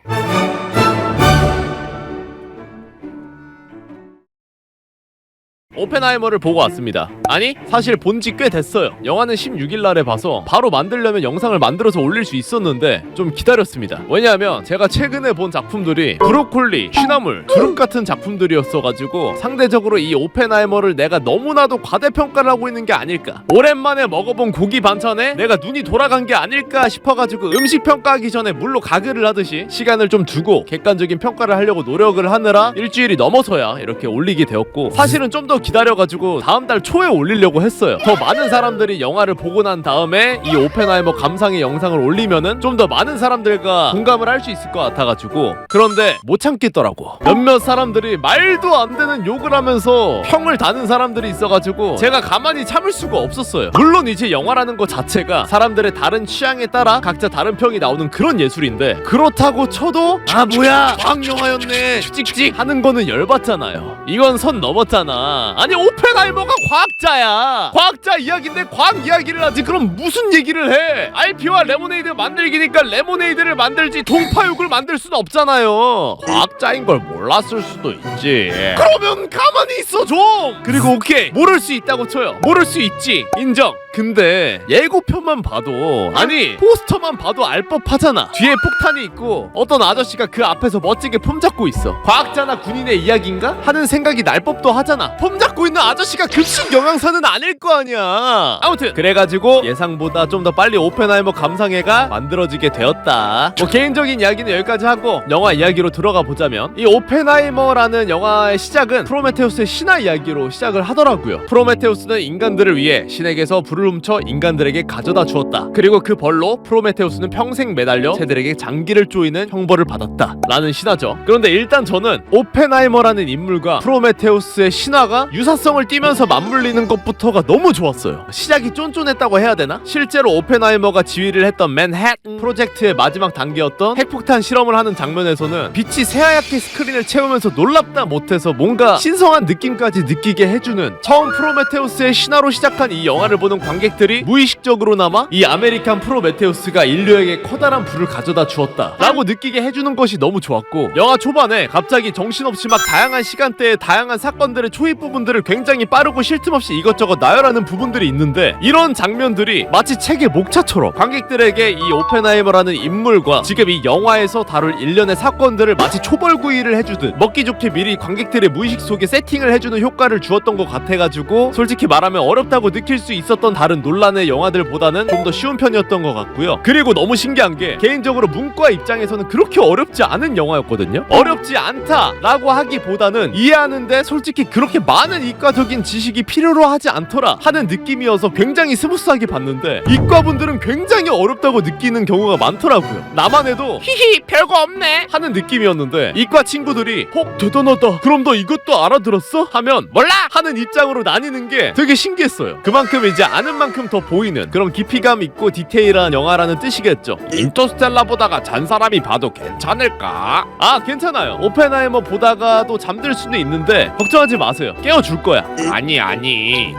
오펜하이머를 보고 왔습니다. 아니 사실 본지 꽤 됐어요. 영화는 16일 날에 봐서 바로 만들려면 영상을 만들어서 올릴 수 있었는데 좀 기다렸습니다. 왜냐하면 제가 최근에 본 작품들이 브로콜리, 취나물, 두릅 같은 작품들이었어가지고 상대적으로 이 오펜하이머를 내가 너무나도 과대평가를 하고 있는 게 아닐까, 오랜만에 먹어본 고기 반찬에 내가 눈이 돌아간 게 아닐까 싶어가지고 음식 평가하기 전에 물로 가글을 하듯이 시간을 좀 두고 객관적인 평가를 하려고 노력을 하느라 일주일이 넘어서야 이렇게 올리게 되었고, 사실은 좀 더 기다려가지고 다음 달 초에 올리려고 했어요. 더 많은 사람들이 영화를 보고 난 다음에 이 오펜하이머 감상의 영상을 올리면은 좀 더 많은 사람들과 공감을 할 수 있을 것 같아가지고. 그런데 못 참겠더라고. 몇몇 사람들이 말도 안 되는 욕을 하면서 평을 다는 사람들이 있어가지고 제가 가만히 참을 수가 없었어요. 물론 이제 영화라는 것 자체가 사람들의 다른 취향에 따라 각자 다른 평이 나오는 그런 예술인데, 그렇다고 쳐도 아 뭐야 과학영화였네 찍찍 하는 거는 열받잖아요. 이건 선 넘었잖아. 아니 오펜하이머가 과학자야. 과학자 이야기인데 과학 이야기를 하지. 그럼 무슨 얘기를 해? RP와 레모네이드 만들기니까 레모네이드를 만들지 동파육을 만들 수는 없잖아요. 과학자인 걸 몰랐을 수도 있지. 그러면 가만히 있어 좀. 그리고 오케이 모를 수 있다고 쳐요. 모를 수 있지 인정. 근데 예고편만 봐도, 아니 포스터만 봐도 알 법하잖아. 뒤에 폭탄이 있고 어떤 아저씨가 그 앞에서 멋지게 폼 잡고 있어. 과학자나 군인의 이야기인가 하는 생각이 날 법도 하잖아. 폼 잡고 있는 아저씨가 급식 영양사는 아닐 거 아니야. 아무튼 그래가지고 예상보다 좀 더 빨리 오펜하이머 감상회가 만들어지게 되었다. 뭐 개인적인 이야기는 여기까지 하고 영화 이야기로 들어가 보자면, 이 오펜하이머라는 영화의 시작은 프로메테우스의 신화 이야기로 시작을 하더라고요. 프로메테우스는 인간들을 위해 신에게서 불을 훔쳐 인간들에게 가져다 주었다. 그리고 그 벌로 프로메테우스는 평생 매달려 새들에게 장기를 쪼이는 형벌을 받았다 라는 신화죠. 그런데 일단 저는 오펜하이머라는 인물과 프로메테우스의 신화가 유사성을 띠면서 맞물리는 것부터가 너무 좋았어요. 시작이 쫀쫀했다고 해야 되나? 실제로 오펜하이머가 지휘를 했던 맨해튼 프로젝트의 마지막 단계였던 핵폭탄 실험을 하는 장면에서는 빛이 새하얗게 스크린을 채우면서 놀랍다 못해서 뭔가 신성한 느낌까지 느끼게 해주는, 처음 프로메테우스의 신화로 시작한 이 영화를 보는 관객들이 무의식적으로나마 이 아메리칸 프로메테우스가 인류에게 커다란 불을 가져다 주었다 라고 느끼게 해주는 것이 너무 좋았고, 영화 초반에 갑자기 정신없이 막 다양한 시간대에 다양한 사건들의 초입 부분들을 굉장히 빠르고 쉴 틈 없이 이것저것 나열하는 부분들이 있는데, 이런 장면들이 마치 책의 목차처럼 관객들에게 이 오펜하이머라는 인물과 지금 이 영화에서 다룰 일련의 사건들을 마치 초벌구이를 해주듯 먹기 좋게 미리 관객들의 무의식 속에 세팅을 해주는 효과를 주었던 것 같아가지고, 솔직히 말하면 어렵다고 느낄 수 있었던 다른 논란의 영화들보다는 좀 더 쉬운 편이었던 것 같고요. 그리고 너무 신기한 게 개인적으로 문과 입장에서는 그렇게 어렵지 않은 영화였거든요. 어렵지 않다라고 하기보다는 이해하는데 솔직히 그렇게 많은 이과적인 지식이 필요로 하지 않더라 하는 느낌이어서 굉장히 스무스하게 봤는데, 이과분들은 굉장히 어렵다고 느끼는 경우가 많더라고요. 나만 해도 히히 별거 없네 하는 느낌이었는데, 이과 친구들이 대단하다, 그럼 너 이것도 알아들었어? 하면 몰라 하는 입장으로 나뉘는 게 되게 신기했어요. 그만큼 이제 아는 만큼 더 보이는 그런 깊이감 있고 디테일한 영화라는 뜻이겠죠. 인터스텔라 보다가 잔 사람이 봐도 괜찮을까? 아 괜찮아요. 오펜하이머 보다가도 잠들 수도 있는데 걱정하지 마세요. 깨워줄 거야. 아니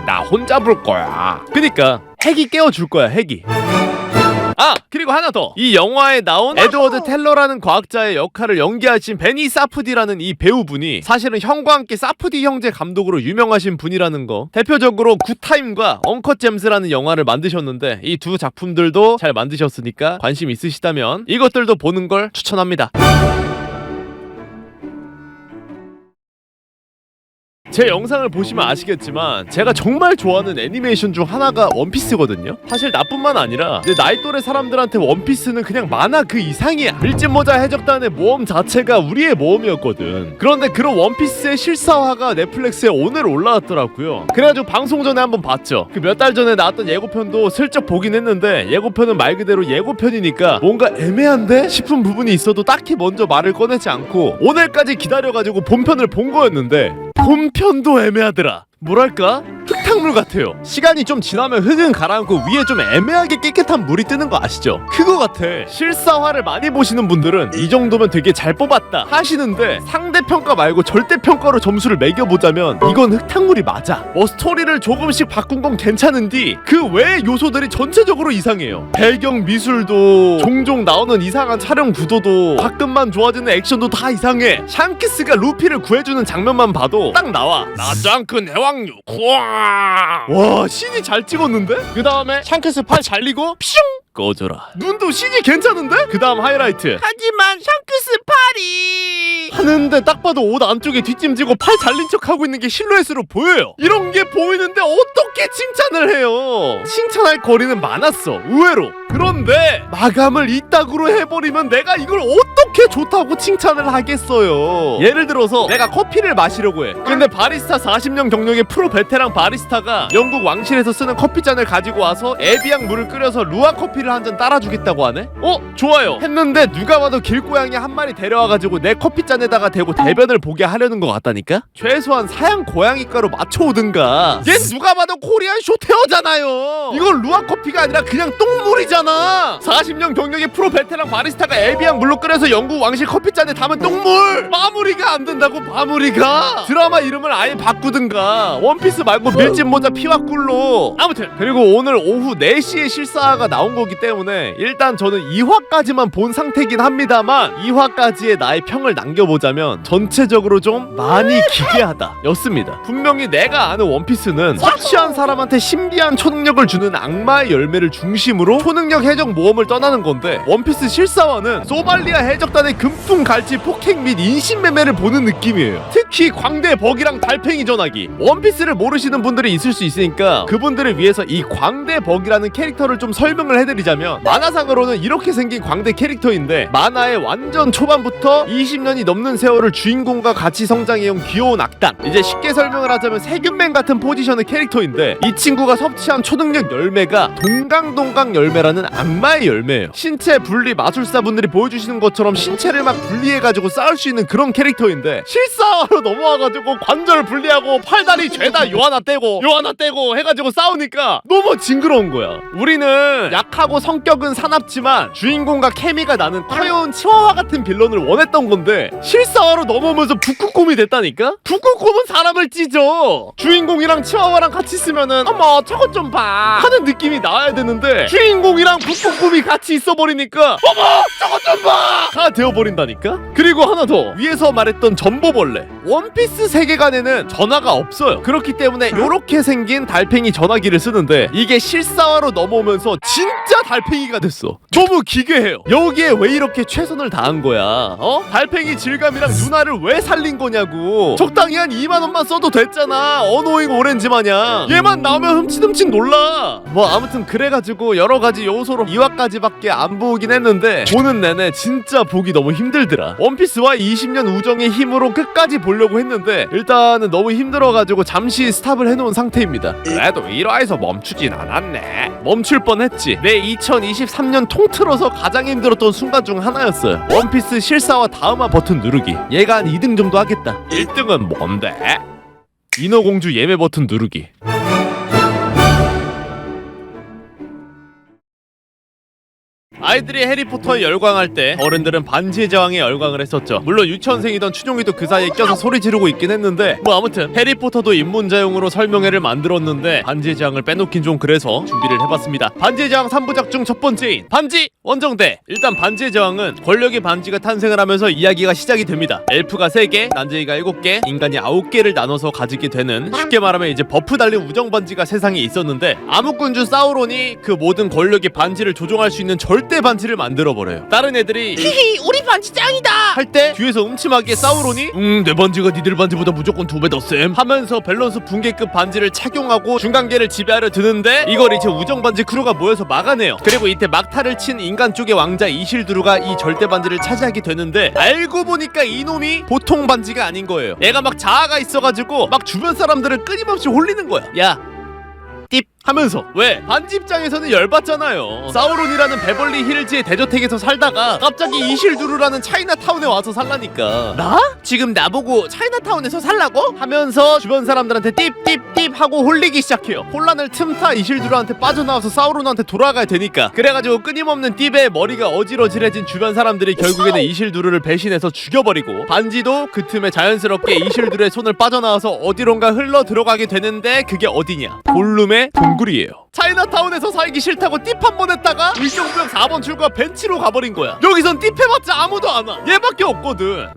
나 혼자 볼 거야. 그니까 핵이 깨워줄 거야. 핵이. 아 그리고 하나 더, 이 영화에 나온 에드워드 텔러라는 과학자의 역할을 연기하신 베니 사프디라는 이 배우분이 사실은 형과 함께 사프디 형제 감독으로 유명하신 분이라는 거, 대표적으로 굿타임과 엉컷 잼스라는 영화를 만드셨는데 이 두 작품들도 잘 만드셨으니까 관심 있으시다면 이것들도 보는 걸 추천합니다. 제 영상을 보시면 아시겠지만 제가 정말 좋아하는 애니메이션 중 하나가 원피스거든요. 사실 나뿐만 아니라 내 나이 또래 사람들한테 원피스는 그냥 만화 그 이상이야. 밀짚모자 해적단의 모험 자체가 우리의 모험이었거든. 그런데 그런 원피스의 실사화가 넷플릭스에 오늘 올라왔더라고요. 그래가지고 방송 전에 한번 봤죠. 그 몇 달 전에 나왔던 예고편도 슬쩍 보긴 했는데, 예고편은 말 그대로 예고편이니까 뭔가 애매한데 싶은 부분이 있어도 딱히 먼저 말을 꺼내지 않고 오늘까지 기다려가지고 본편을 본 거였는데, 본편도 애매하더라. 뭐랄까? 흙탕물 같아요. 시간이 좀 지나면 흙은 가라앉고 위에 좀 애매하게 깨끗한 물이 뜨는 거 아시죠? 그거 같아. 실사화를 많이 보시는 분들은 이 정도면 되게 잘 뽑았다 하시는데 상대평가 말고 절대평가로 점수를 매겨보자면 이건 흙탕물이 맞아. 뭐 스토리를 조금씩 바꾼 건 괜찮은데 그 외의 요소들이 전체적으로 이상해요. 배경 미술도 종종 나오는 이상한 촬영 구도도 가끔만 좋아지는 액션도 다 이상해. 샹크스가 루피를 구해주는 장면만 봐도 딱 나와. 나짱 큰 해왕류. 우와. 와 CG 잘 찍었는데? 그 다음에 샹크스 팔 잘리고 퓨 꺼져라. 눈도 CG 괜찮은데? 그 다음 하이라이트 하지만 샹크스 팔이 하는데 딱 봐도 옷 안쪽에 뒷짐지고 팔 잘린 척 하고 있는 게 실루엣으로 보여요. 이런 게 보이는데 어떻게 칭찬을 해요? 칭찬할 거리는 많았어 의외로. 그런데 마감을 이따구로 해버리면 내가 이걸 어떻게 좋다고 칭찬을 하겠어요. 예를 들어서 내가 커피를 마시려고 해. 근데 바리스타 40년 경력의 프로 베테랑 바리스타가 영국 왕실에서 쓰는 커피잔을 가지고 와서 에비앙 물을 끓여서 루아 커피를 한 잔 따라주겠다고 하네? 좋아요 했는데 누가 봐도 길고양이 한 마리 데려와가지고 내 커피잔에다가 대고 대변을 보게 하려는 것 같다니까? 최소한 사양 고양이과로 맞춰오든가. 얜 누가 봐도 코리안 쇼테어잖아요. 이건 루아 커피가 아니라 그냥 똥물이잖아. 40년 경력의 프로 베테랑 바리스타가 에비앙 물로 끓여서 영국 왕실 커피잔에 담은 똥물. 마무리가 안 된다고. 마무리가. 드라마 이름을 아예 바꾸든가. 원피스 말고 밀짚 모자 피와 꿀로. 아무튼 그리고 오늘 오후 4시에 실사가 나온 거기 때문에 일단 저는 2화까지만 본 상태긴 합니다만 2화까지의 나의 평을 남겨보자면 전체적으로 좀 많이 기괴하다 였습니다. 분명히 내가 아는 원피스는 섭취한 사람한테 신비한 초능력을 주는 악마의 열매를 중심으로 초능력 해적 모험을 떠나는 건데 원피스 실사화는 소말리아 해적단의 금풍 갈치 폭행 및 인신매매를 보는 느낌이에요. 특히 광대 버기랑 달팽이 전화기. 원피스를 모르시는 분들이 있을 수 있으니까 그분들을 위해서 이 광대 버기라는 캐릭터를 좀 설명을 해드리자면 만화상으로는 이렇게 생긴 광대 캐릭터인데 만화의 완전 초반부터 20년이 넘는 세월을 주인공과 같이 성장해온 귀여운 악당. 이제 쉽게 설명을 하자면 세균맨 같은 포지션의 캐릭터인데 이 친구가 섭취한 초능력 열매가 동강동강 열매라는 악마의 열매예요. 신체 분리 마술사분들이 보여주시는 것처럼 신체를 막 분리해가지고 싸울 수 있는 그런 캐릭터인데 실사화로 넘어와가지고 관절 분리하고 팔다리 죄다 요 하나 떼고 해가지고 싸우니까 너무 징그러운 거야. 우리는 약하고 성격은 사납지만 주인공과 케미가 나는 커여운 치와와 같은 빌런을 원했던 건데 실사화로 넘어오면서 북극곰이 됐다니까? 북극곰은 사람을 찢어. 주인공이랑 치와와랑 같이 있으면은 어머 저것 좀 봐 하는 느낌이 나와야 되는데 주인공이랑 북극곰이 같이 있어버리니까 어머 저것 좀 봐 가 되어버린다니까? 그리고 하나 더 위에서 말했던 전보벌레. 원피스 세계관에는 전화가 없어요. 그렇기 때문에 요렇게 생긴 달팽이 전화기를 쓰는데 이게 실사화로 넘어오면서 진짜 달팽이가 됐어. 너무 기괴해요. 여기에 왜 이렇게 최선을 다한 거야? 달팽이 질감이랑 누나를 왜 살린 거냐고. 적당히 한 2만원만 써도 됐잖아. 어노잉 오렌지 마냥. 얘만 나오면 흠칫흠칫 놀라. 뭐 아무튼 그래가지고 여러가지 요소로 2화까지밖에 안 보긴 했는데 보는 내내 진짜 보기 너무 힘들더라. 원피스와 20년 우정의 힘으로 끝까지 보려고 했는데 일단은 너무 힘들어가지고 잠시 스탑을 해놓은 상태입니다. 그래도 1화에서 멈추진 않았네. 멈출 뻔했지. 내 2023년 통틀어서 가장 힘들었던 순간 중 하나였어요. 원피스 실사화 다음화 버튼 누르기. 얘가 한 2등 정도 하겠다. 1등은 뭔데? 인어공주 예매 버튼 누르기. 아이들이 해리포터에 열광할 때 어른들은 반지의 제왕에 열광을 했었죠. 물론 유치원생이던 춘용이도 그 사이에 껴서 소리 지르고 있긴 했는데 뭐 아무튼 해리포터도 입문자용으로 설명회를 만들었는데 반지의 제왕을 빼놓긴 좀 그래서 준비를 해봤습니다. 반지의 제왕 3부작 중 첫 번째인 반지 원정대. 일단 반지의 제왕은 권력의 반지가 탄생을 하면서 이야기가 시작이 됩니다. 엘프가 3개, 난쟁이가 7개, 인간이 9개를 나눠서 가지게 되는, 쉽게 말하면 이제 버프 달린 우정 반지가 세상에 있었는데 암흑군주 사우론이 그 모든 권력의 반지를 조종할 수 있는 절대 반지를 만들어버려요. 다른 애들이 히히 우리 반지 짱이다 할 때 뒤에서 음침하게 사우론이 내 반지가 니들 반지보다 무조건 2배 더 쌤 하면서 밸런스 붕괴급 반지를 착용하고 중간계를 지배하려 드는데 이걸 이제 우정 반지 크루가 모여서 막아내요. 그리고 이때 막타를 친 인간 쪽의 왕자 이실두루가 이 절대 반지를 차지하게 되는데 알고 보니까 이놈이 보통 반지가 아닌 거예요. 얘가 막 자아가 있어가지고 막 주변 사람들을 끊임없이 홀리는 거야. 야 띠 하면서 왜? 반지 입장에서는 열받잖아요. 사우론이라는 베벌리 힐즈의 대저택에서 살다가 갑자기 이실두르라는 차이나타운에 와서 살라니까. 나? 지금 나보고 차이나타운에서 살라고? 하면서 주변 사람들한테 띠띠띠 하고 홀리기 시작해요. 혼란을 틈타 이실두르한테 빠져나와서 사우론한테 돌아가야 되니까. 그래가지고 끊임없는 띠베의 머리가 어질어질해진 주변 사람들이 결국에는 이실두르를 배신해서 죽여버리고, 반지도 그 틈에 자연스럽게 이실두르의 손을 빠져나와서 어디론가 흘러 들어가게 되는데 그게 어디냐? 골룸의 동굴이에요. 차이나타운에서 살기 싫다고 띠 한 번 했다가 의정부역 4번 출구와 벤치로 가버린 거야. 여기선 띠 해봤자 아무도 안 와. 얘밖에 없거든.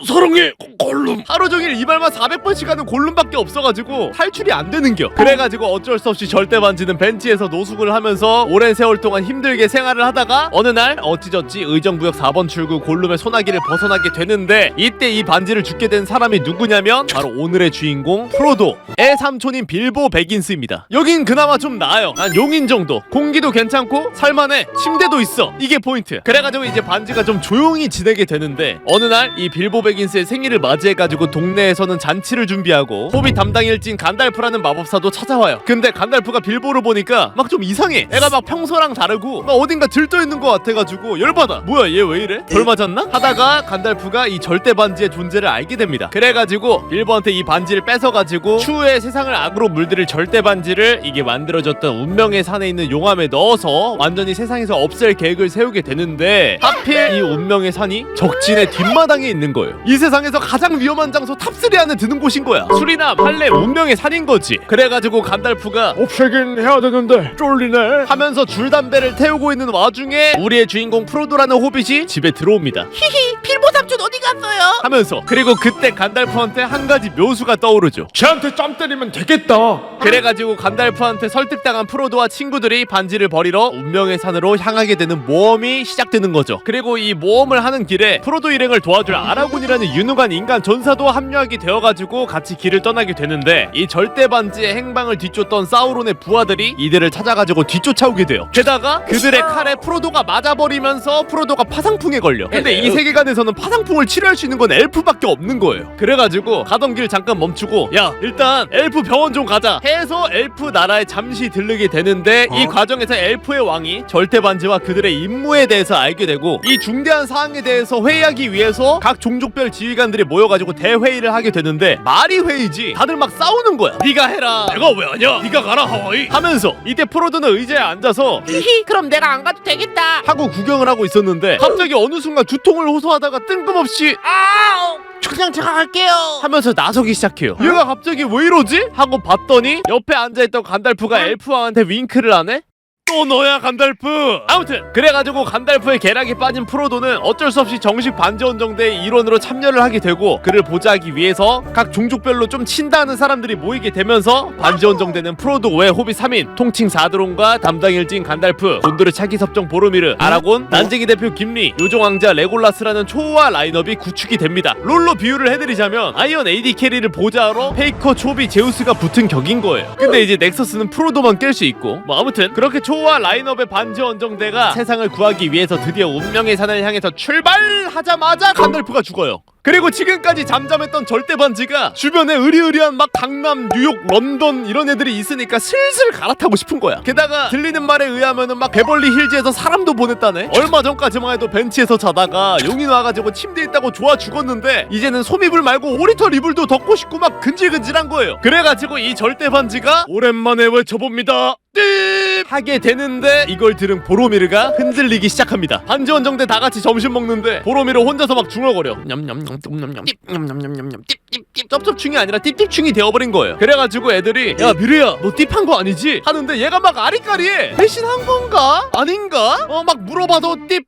사랑해 골룸. 하루 종일 이 말만 400번씩 하는 골룸밖에 없어가지고 탈출이 안 되는겨. 그래가지고 어쩔 수 없이 절대 반지는 벤치에서 노숙을 하면서 오랜 세월 동안 힘들게 생활을 하다가 어느 날 어찌저찌 의정부역 4번 출구 골룸의 소나기를 벗어나게 되는데, 이때 이 반지를 주게 된 사람이 누구냐면 바로 오늘의 주인공 프로도의 삼촌인 빌보 베긴스입니다. 여긴 그나마 좀 나아요. 한 용인 정도. 공기도 괜찮고 살만해. 침대도 있어. 이게 포인트. 그래가지고 이제 반지가 좀 조용히 지내게 되는데, 어느 날 이 빌보 베긴스의 생일을 맞이해가지고 동네에서는 잔치를 준비하고 호빗 담당일진 간달프라는 마법사도 찾아와요. 근데 간달프가 빌보를 보니까 막 좀 이상해. 애가 막 평소랑 다르고 막 어딘가 들떠있는 것 같아가지고 열받아. 뭐야 얘 왜 이래? 벌 맞았나? 하다가 간달프가 이 절대 반지의 존재를 알게 됩니다. 그래가지고 빌보한테 이 반지를 뺏어가지고 추후에 세상을 악으로 물들일 절대 반지를 이게 만들어졌던 운명의 산에 있는 용암에 넣어서 완전히 세상에서 없앨 계획을 세우게 되는데, 하필 이 운명의 산이 적진의 뒷마당에 있는 거예요. 이 세상에서 가장 위험한 장소 탑3 안에 드는 곳인 거야. 술이나 판례 운명의 산인 거지. 그래가지고 간달프가 없애긴 해야 되는데 쫄리네 하면서 줄담배를 태우고 있는 와중에 우리의 주인공 프로도라는 호빗이 집에 들어옵니다. 히히 필보 삼촌 어디 갔어요? 하면서, 그리고 그때 간달프한테 한 가지 묘수가 떠오르죠. 쟤한테 짬 때리면 되겠다. 그래가지고 간달프한테 설득당한 프로도와 친구들이 반지를 버리러 운명의 산으로 향하게 되는 모험이 시작되는 거죠. 그리고 이 모험을 하는 길에 프로도 일행을 도와줄 아라곤이라는 유능한 인간 전사도 합류하게 되어가지고 같이 길을 떠나게 되는데, 이 절대 반지의 행방을 뒤쫓던 사우론의 부하들이 이들을 찾아가지고 뒤쫓아오게 돼요. 게다가 그들의 칼에 프로도가 맞아버리면서 프로도가 파상풍에 걸려. 근데 이 세계관에서는 파상풍을 치료할 수 있는 건 엘프밖에 없는 거예요. 그래가지고 가던 길 잠깐 멈추고, 야 일단 엘프 병원 좀 가자 해서 엘프 나라에 잠시 들르게 되는데, 이 과정에서 엘프의 왕이 절대 반지와 그들의 임무에 대해서 알게 되고, 이 중대한 사항에 대해서 회의하기 위해서 각 종족별 지휘관들이 모여가지고 대회의를 하게 되는데, 말이 회의지 다들 막 싸우는 거야. 네가 해라, 내가 왜 하냐, 네가 가라 하와이 하면서. 이때 프로도는 의자에 앉아서 히히 그럼 내가 안 가도 되겠다. 하고 구경을 하고 있었는데, 갑자기 어느 순간 두통을 호소하다가 뜬금없이 아우 그냥 제가 갈게요 하면서 나서기 시작해요. 얘가 갑자기 왜 이러지? 하고 봤더니 옆에 앉아있던 간달프가 엘프왕한테 윙크를 하네? 또 너야 간달프. 아무튼 그래가지고 간달프의 계략에 빠진 프로도는 어쩔 수 없이 정식 반지원정대의 일원으로 참여를 하게 되고, 그를 보좌하기 위해서 각 종족별로 좀 친다는 사람들이 모이게 되면서 반지원정대는 프로도 외 호빗 3인 통칭 4드론과 담당일진 간달프, 곤도르 차기 섭정 보로미르, 아라곤, 난쟁이 대표 김리, 요정왕자 레골라스라는 초호화 라인업이 구축이 됩니다. 롤로 비유를 해드리자면 아이언 AD 캐리를 보좌하러 페이커, 초비, 제우스가 붙은 격인 거예요. 근데 이제 넥서스는 프로도만 깰 수 있고, 뭐 아무튼 그렇게 초호화 라인업의 반지원정대가 세상을 구하기 위해서 드디어 운명의 산을 향해서 출발하자마자 간달프가 죽어요. 그리고 지금까지 잠잠했던 절대 반지가 주변에 으리으리한 막 강남, 뉴욕, 런던 이런 애들이 있으니까 슬슬 갈아타고 싶은 거야. 게다가 들리는 말에 의하면은 막 베벌리 힐즈에서 사람도 보냈다네. 얼마 전까지만 해도 벤치에서 자다가 용인 와가지고 침대에 있다고 좋아 죽었는데, 이제는 소미불 말고 오리털 이불도 덮고 싶고 막 근질근질한 거예요. 그래가지고 이 절대 반지가 오랜만에 외쳐봅니다. 띠 하게 되는데, 이걸 들은 보로미르가 흔들리기 시작합니다. 반지원정대 다 같이 점심 먹는데 보로미르 혼자서 막 중얼거려. 냠냠냠 냠냠냠 냠냠냠냠 띠띠띠 쩝쩝충이 아니라 띠띠충이 되어버린 거예요. 그래가지고 애들이 야 미르야 너 띠판 거 아니지? 하는데 얘가 막 아리까리해. 배신한 건가? 아닌가? 막 물어봐도 띠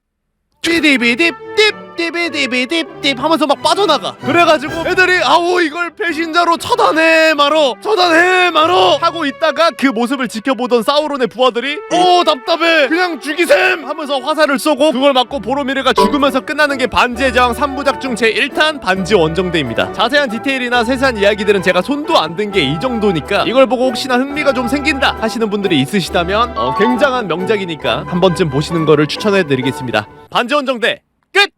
띠디비딥 띠비디비딥 하면서 막 빠져나가. 그래가지고 애들이 아우 이걸 배신자로 처단해 말어 하고 있다가 그 모습을 지켜보던 사우론의 부하들이 답답해 그냥 죽이셈 하면서 화살을 쏘고, 그걸 맞고 보로미르가 죽으면서 끝나는 게 반지의 제왕 3부작 중 제1탄 반지 원정대입니다. 자세한 디테일이나 세세한 이야기들은 제가 손도 안 든 게 이 정도니까 이걸 보고 혹시나 흥미가 좀 생긴다 하시는 분들이 있으시다면 굉장한 명작이니까 한 번쯤 보시는 거를 추천해드리겠습니다. 반지 원정대 끝!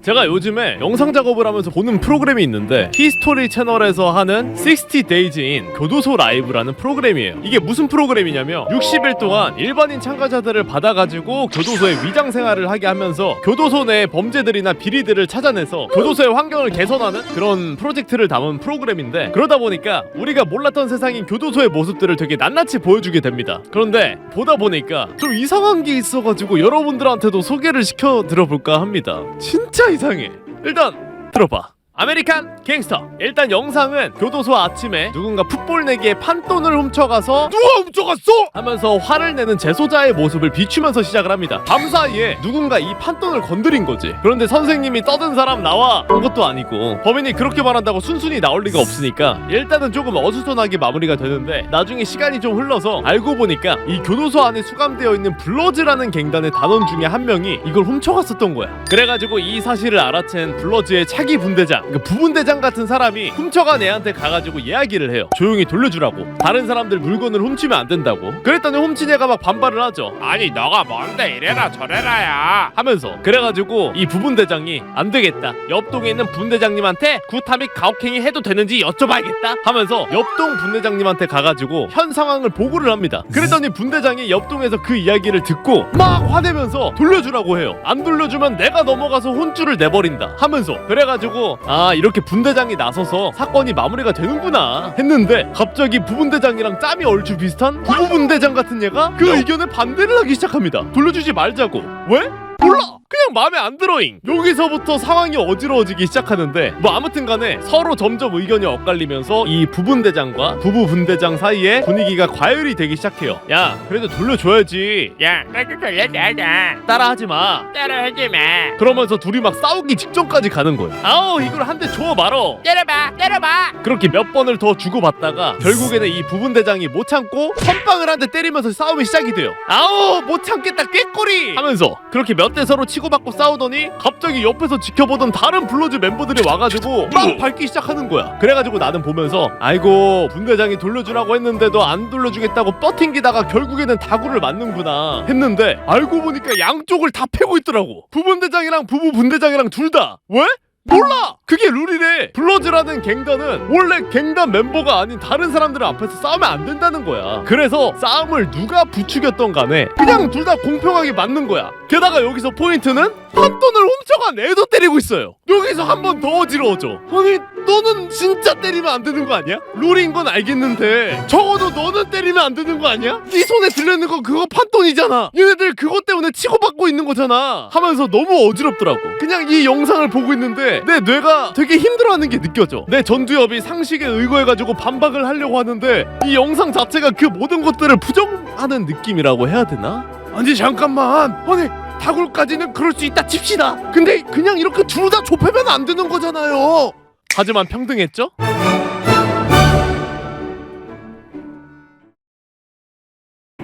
제가 요즘에 영상 작업을 하면서 보는 프로그램이 있는데 히스토리 채널에서 하는 60 Days in 교도소 라이브라는 프로그램이에요. 이게 무슨 프로그램이냐면 60일 동안 일반인 참가자들을 받아가지고 교도소에 위장 생활을 하게 하면서 교도소 내 범죄들이나 비리들을 찾아내서 교도소의 환경을 개선하는 그런 프로젝트를 담은 프로그램인데, 그러다 보니까 우리가 몰랐던 세상인 교도소의 모습들을 되게 낱낱이 보여주게 됩니다. 그런데 보다 보니까 좀 이상한 게 있어가지고 여러분들한테도 소개를 시켜 드려볼까 합니다. 진짜 이상해. 일단 들어봐. 아메리칸 갱스터. 일단 영상은 교도소 아침에 누군가 풋볼 내기에 판돈을 훔쳐가서 누가 훔쳐갔어? 하면서 화를 내는 재소자의 모습을 비추면서 시작을 합니다. 밤사이에 누군가 이 판돈을 건드린 거지. 그런데 선생님이 떠든 사람 나와 한 것도 아니고, 범인이 그렇게 말한다고 순순히 나올 리가 없으니까 일단은 조금 어수선하게 마무리가 되는데, 나중에 시간이 좀 흘러서 알고 보니까 이 교도소 안에 수감되어 있는 블러즈라는 갱단의 단원 중에 한 명이 이걸 훔쳐갔었던 거야. 그래가지고 이 사실을 알아챈 블러즈의 차기 분대장, 그 부분대장 같은 사람이 훔쳐간 애한테 가가지고 이야기를 해요. 조용히 돌려주라고. 다른 사람들 물건을 훔치면 안 된다고. 그랬더니 훔친 애가 막 반발을 하죠. 아니 너가 뭔데 이래라 저래라야 하면서. 그래가지고 이 부분대장이 안 되겠다, 옆동에 있는 분대장님한테 구타 및 가혹행위 해도 되는지 여쭤봐야겠다 하면서 옆동 분대장님한테 가가지고 현 상황을 보고를 합니다. 그랬더니 분대장이 옆동에서 그 이야기를 듣고 막 화내면서 돌려주라고 해요. 안 돌려주면 내가 넘어가서 혼쭐을 내버린다 하면서. 그래가지고 이렇게 분대장이 나서서 사건이 마무리가 되는구나 했는데, 갑자기 부분대장이랑 짬이 얼추 비슷한 부분대장 같은 얘가 그 의견에 반대를 하기 시작합니다. 돌려주지 말자고. 왜? 몰라! 그냥 마음에 안 들어잉. 여기서부터 상황이 어지러워지기 시작하는데, 뭐 아무튼 간에 서로 점점 의견이 엇갈리면서 이 부분대장과 부부분대장 사이에 분위기가 과열이 되기 시작해요. 야, 그래도 돌려줘야지. 야 나도 돌려줘야 따라하지마. 따라하지마 그러면서 둘이 막 싸우기 직전까지 가는 거예요. 아우, 이걸 한 대 줘 말어. 때려봐 그렇게 몇 번을 더 주고받다가 결국에는 이 부분대장이 못 참고 선빵을 한 대 때리면서 싸움이 시작이 돼요. 아우, 못 참겠다 꾀꼬리 하면서 그렇게 몇 대 서로 치고받고 싸우더니 갑자기 옆에서 지켜보던 다른 블러즈 멤버들이 와가지고 막 밟기 시작하는 거야. 그래가지고 나는 보면서 아이고, 분대장이 돌려주라고 했는데도 안 돌려주겠다고 뻗팅기다가 결국에는 다구를 맞는구나 했는데, 알고 보니까 양쪽을 다 패고 있더라고. 부분대장이랑 부부분대장이랑 둘 다. 왜? 몰라! 그게 룰이래. 블러즈라는 갱단은 원래 갱단 멤버가 아닌 다른 사람들 앞에서 싸우면 안 된다는 거야. 그래서 싸움을 누가 부추겼던 간에 그냥 둘 다 공평하게 맞는 거야. 게다가 여기서 포인트는 판돈을 훔쳐간 애도 때리고 있어요. 여기서 한 번 더 어지러워져. 아니, 너는 진짜 때리면 안 되는 거 아니야? 룰인 건 알겠는데 적어도 너는 때리면 안 되는 거 아니야? 네 손에 들려있는 거 그거 판돈이잖아. 얘네들 그것 때문에 치고받고 있는 거잖아 하면서 너무 어지럽더라고. 그냥 이 영상을 보고 있는데 내 뇌가 되게 힘들어하는 게 느껴져. 내 전두엽이 상식에 의거해가지고 반박을 하려고 하는데 이 영상 자체가 그 모든 것들을 부정하는 느낌이라고 해야 되나? 아니 잠깐만, 아니 다굴까지는 그럴 수 있다 칩시다. 근데 그냥 이렇게 둘 다 좁히면 안 되는 거잖아요. 하지만 평등했죠?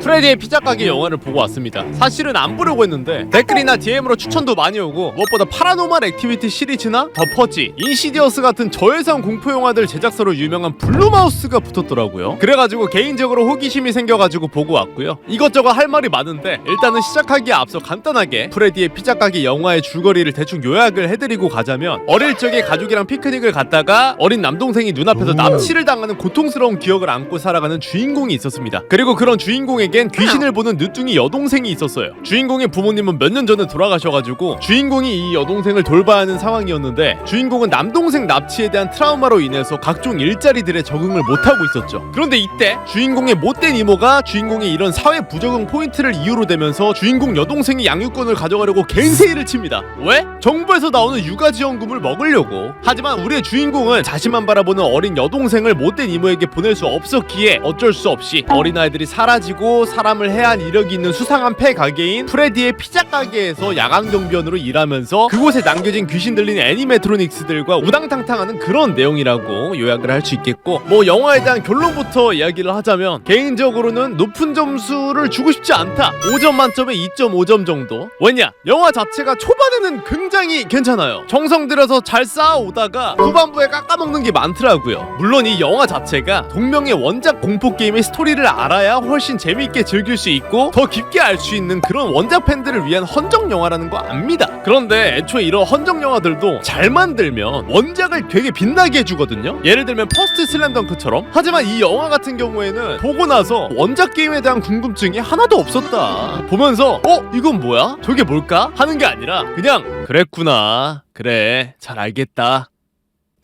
프레디의 피자 가게 영화를 보고 왔습니다. 사실은 안 보려고 했는데 댓글이나 DM으로 추천도 많이 오고, 무엇보다 파라노멀 액티비티 시리즈나 더 퍼지, 인시디어스 같은 저예산 공포 영화들 제작사로 유명한 블루마우스가 붙었더라고요. 그래가지고 개인적으로 호기심이 생겨가지고 보고 왔고요. 이것저것 할 말이 많은데 일단은 시작하기에 앞서 간단하게 프레디의 피자 가게 영화의 줄거리를 대충 요약을 해드리고 가자면, 어릴 적에 가족이랑 피크닉을 갔다가 어린 남동생이 눈앞에서 납치를 당하는 고통스러운 기억을 안고 살아가는 주인공이 있었습니다. 그리고 그런 주인공에겐 귀신을 보는 늦둥이 여동생이 있었어요. 주인공의 부모님은 몇 년 전에 돌아가셔가지고 주인공이 이 여동생을 돌봐야 하는 상황이었는데, 주인공은 남동생 납치에 대한 트라우마로 인해서 각종 일자리들에 적응을 못하고 있었죠. 그런데 이때 주인공의 못된 이모가 주인공의 이런 사회 부적응 포인트를 이유로 대면서 주인공 여동생이 양육권을 가져가려고 겐세이를 칩니다. 왜? 정부에서 나오는 육아지원금을 먹으려고. 하지만 우리의 주인공은 자신만 바라보는 어린 여동생을 못된 이모에게 보낼 수 없었기에 어쩔 수 없이 어린아이들이 사라지고 사람을 해한 이력이 있는 수상한 폐 가게인 프레디의 피자 가게에서 야간 경비원으로 일하면서 그곳에 남겨진 귀신 들린 애니메트로닉스들과 우당탕탕하는 그런 내용이라고 요약을 할 수 있겠고, 뭐 영화에 대한 결론부터 이야기를 하자면 개인적으로는 높은 점수를 주고 싶지 않다. 5점 만점에 2.5점 정도. 왜냐? 영화 자체가 초반에는 초반은 굉장히 괜찮아요. 정성 들여서 잘 쌓아오다가 후반부에 깎아먹는 게 많더라고요. 물론 이 영화 자체가 동명의 원작 공포게임의 스토리를 알아야 훨씬 재미있게 즐길 수 있고 더 깊게 알 수 있는 그런 원작 팬들을 위한 헌정 영화라는 거 압니다. 그런데 애초에 이런 헌정 영화들도 잘 만들면 원작을 되게 빛나게 해주거든요. 예를 들면 퍼스트 슬램덩크처럼. 하지만 이 영화 같은 경우에는 보고 나서 원작 게임에 대한 궁금증이 하나도 없었다. 보면서 이건 뭐야? 저게 뭘까? 하는 게 아니라 그냥 그랬구나. 그래, 잘 알겠다.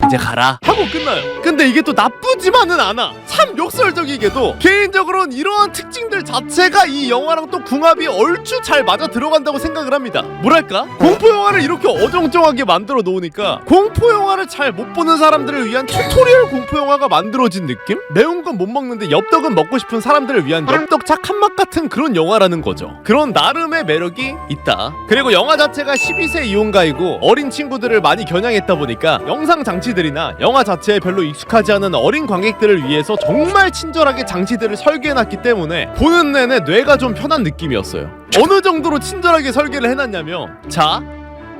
이제 가라 하고 끝나요. 근데 이게 또 나쁘지만은 않아. 참 역설적이게도 개인적으로는 이러한 특징들 자체가 이 영화랑 또 궁합이 얼추 잘 맞아 들어간다고 생각을 합니다. 뭐랄까? 공포 영화를 이렇게 어정쩡하게 만들어 놓으니까 공포 영화를 잘 못 보는 사람들을 위한 튜토리얼 공포 영화가 만들어진 느낌? 매운 건 못 먹는데 엽떡은 먹고 싶은 사람들을 위한 엽떡 착한 맛 같은 그런 영화라는 거죠. 그런 나름의 매력이 있다. 그리고 영화 자체가 12세 이용가이고 어린 친구들을 많이 겨냥했다 보니까 영상 장치들이나 영화 자체에 별로 익숙하지 않은 어린 관객들을 위해서 정말 친절하게 장치들을 설계해놨기 때문에 보는 내내 뇌가 좀 편한 느낌이었어요. 어느 정도로 친절하게 설계를 해놨냐면, 자,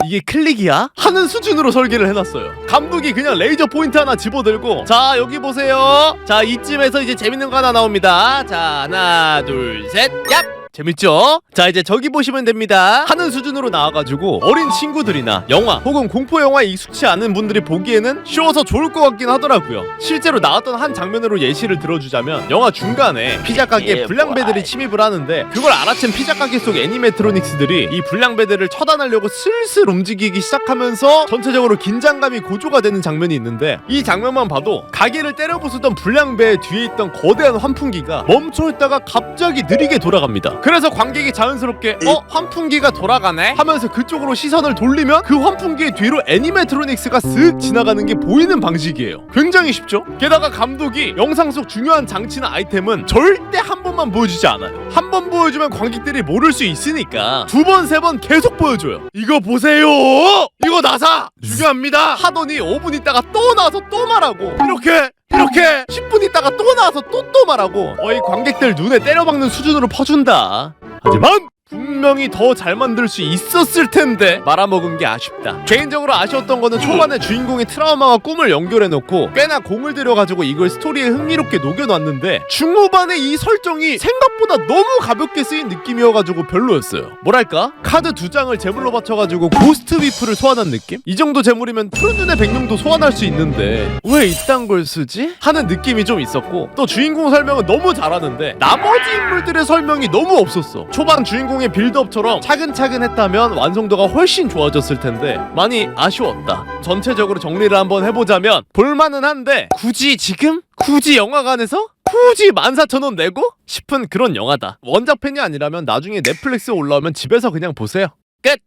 이게 클릭이야? 하는 수준으로 설계를 해놨어요. 감독이 그냥 레이저 포인트 하나 집어들고, 자, 여기 보세요. 자, 이쯤에서 이제 재밌는 거 하나 나옵니다. 자, 하나 둘 셋, 얍! 재밌죠? 자, 이제 저기 보시면 됩니다 하는 수준으로 나와가지고 어린 친구들이나 영화 혹은 공포 영화에 익숙치 않은 분들이 보기에는 쉬워서 좋을 것 같긴 하더라고요. 실제로 나왔던 한 장면으로 예시를 들어주자면, 영화 중간에 피자 가게에 불량배들이 침입을 하는데 그걸 알아챈 피자 가게 속 애니메트로닉스들이 이 불량배들을 처단하려고 슬슬 움직이기 시작하면서 전체적으로 긴장감이 고조가 되는 장면이 있는데, 이 장면만 봐도 가게를 때려부수던 불량배 뒤에 있던 거대한 환풍기가 멈춰있다가 갑자기 느리게 돌아갑니다. 그래서 관객이 자연스럽게 환풍기가 돌아가네? 하면서 그쪽으로 시선을 돌리면 그 환풍기의 뒤로 애니메트로닉스가 쓱 지나가는 게 보이는 방식이에요. 굉장히 쉽죠? 게다가 감독이 영상 속 중요한 장치나 아이템은 절대 한 번만 보여주지 않아요. 한 번 보여주면 관객들이 모를 수 있으니까 두 번, 세 번 계속 보여줘요. 이거 보세요! 이거 나사! 중요합니다! 하더니 5분 있다가 또 나와서 또 말하고, 이렇게 10분 있다가 또 나와서 또 말하고 거의 관객들 눈에 때려박는 수준으로 퍼준다. 하지만 분명히 더 잘 만들 수 있었을 텐데 말아먹은 게 아쉽다. 개인적으로 아쉬웠던 거는 초반에 주인공의 트라우마와 꿈을 연결해놓고 꽤나 공을 들여가지고 이걸 스토리에 흥미롭게 녹여놨는데 중후반에 이 설정이 생각보다 너무 가볍게 쓰인 느낌이어가지고 별로였어요. 뭐랄까? 카드 2장을 제물로 바쳐가지고 고스트 위프를 소환한 느낌? 이 정도 제물이면 푸른눈의 백룡도 소환할 수 있는데 왜 이딴 걸 쓰지? 하는 느낌이 좀 있었고, 또 주인공 설명은 너무 잘하는데 나머지 인물들의 설명이 너무 없었어. 초반 주인공의 빌드업처럼 차근차근 했다면 완성도가 훨씬 좋아졌을 텐데 많이 아쉬웠다. 전체적으로 정리를 한번 해보자면 볼만은 한데 굳이 지금? 굳이 영화관에서? 굳이 14,000원 내고? 싶은 그런 영화다. 원작 팬이 아니라면 나중에 넷플릭스에 올라오면 집에서 그냥 보세요. 끝!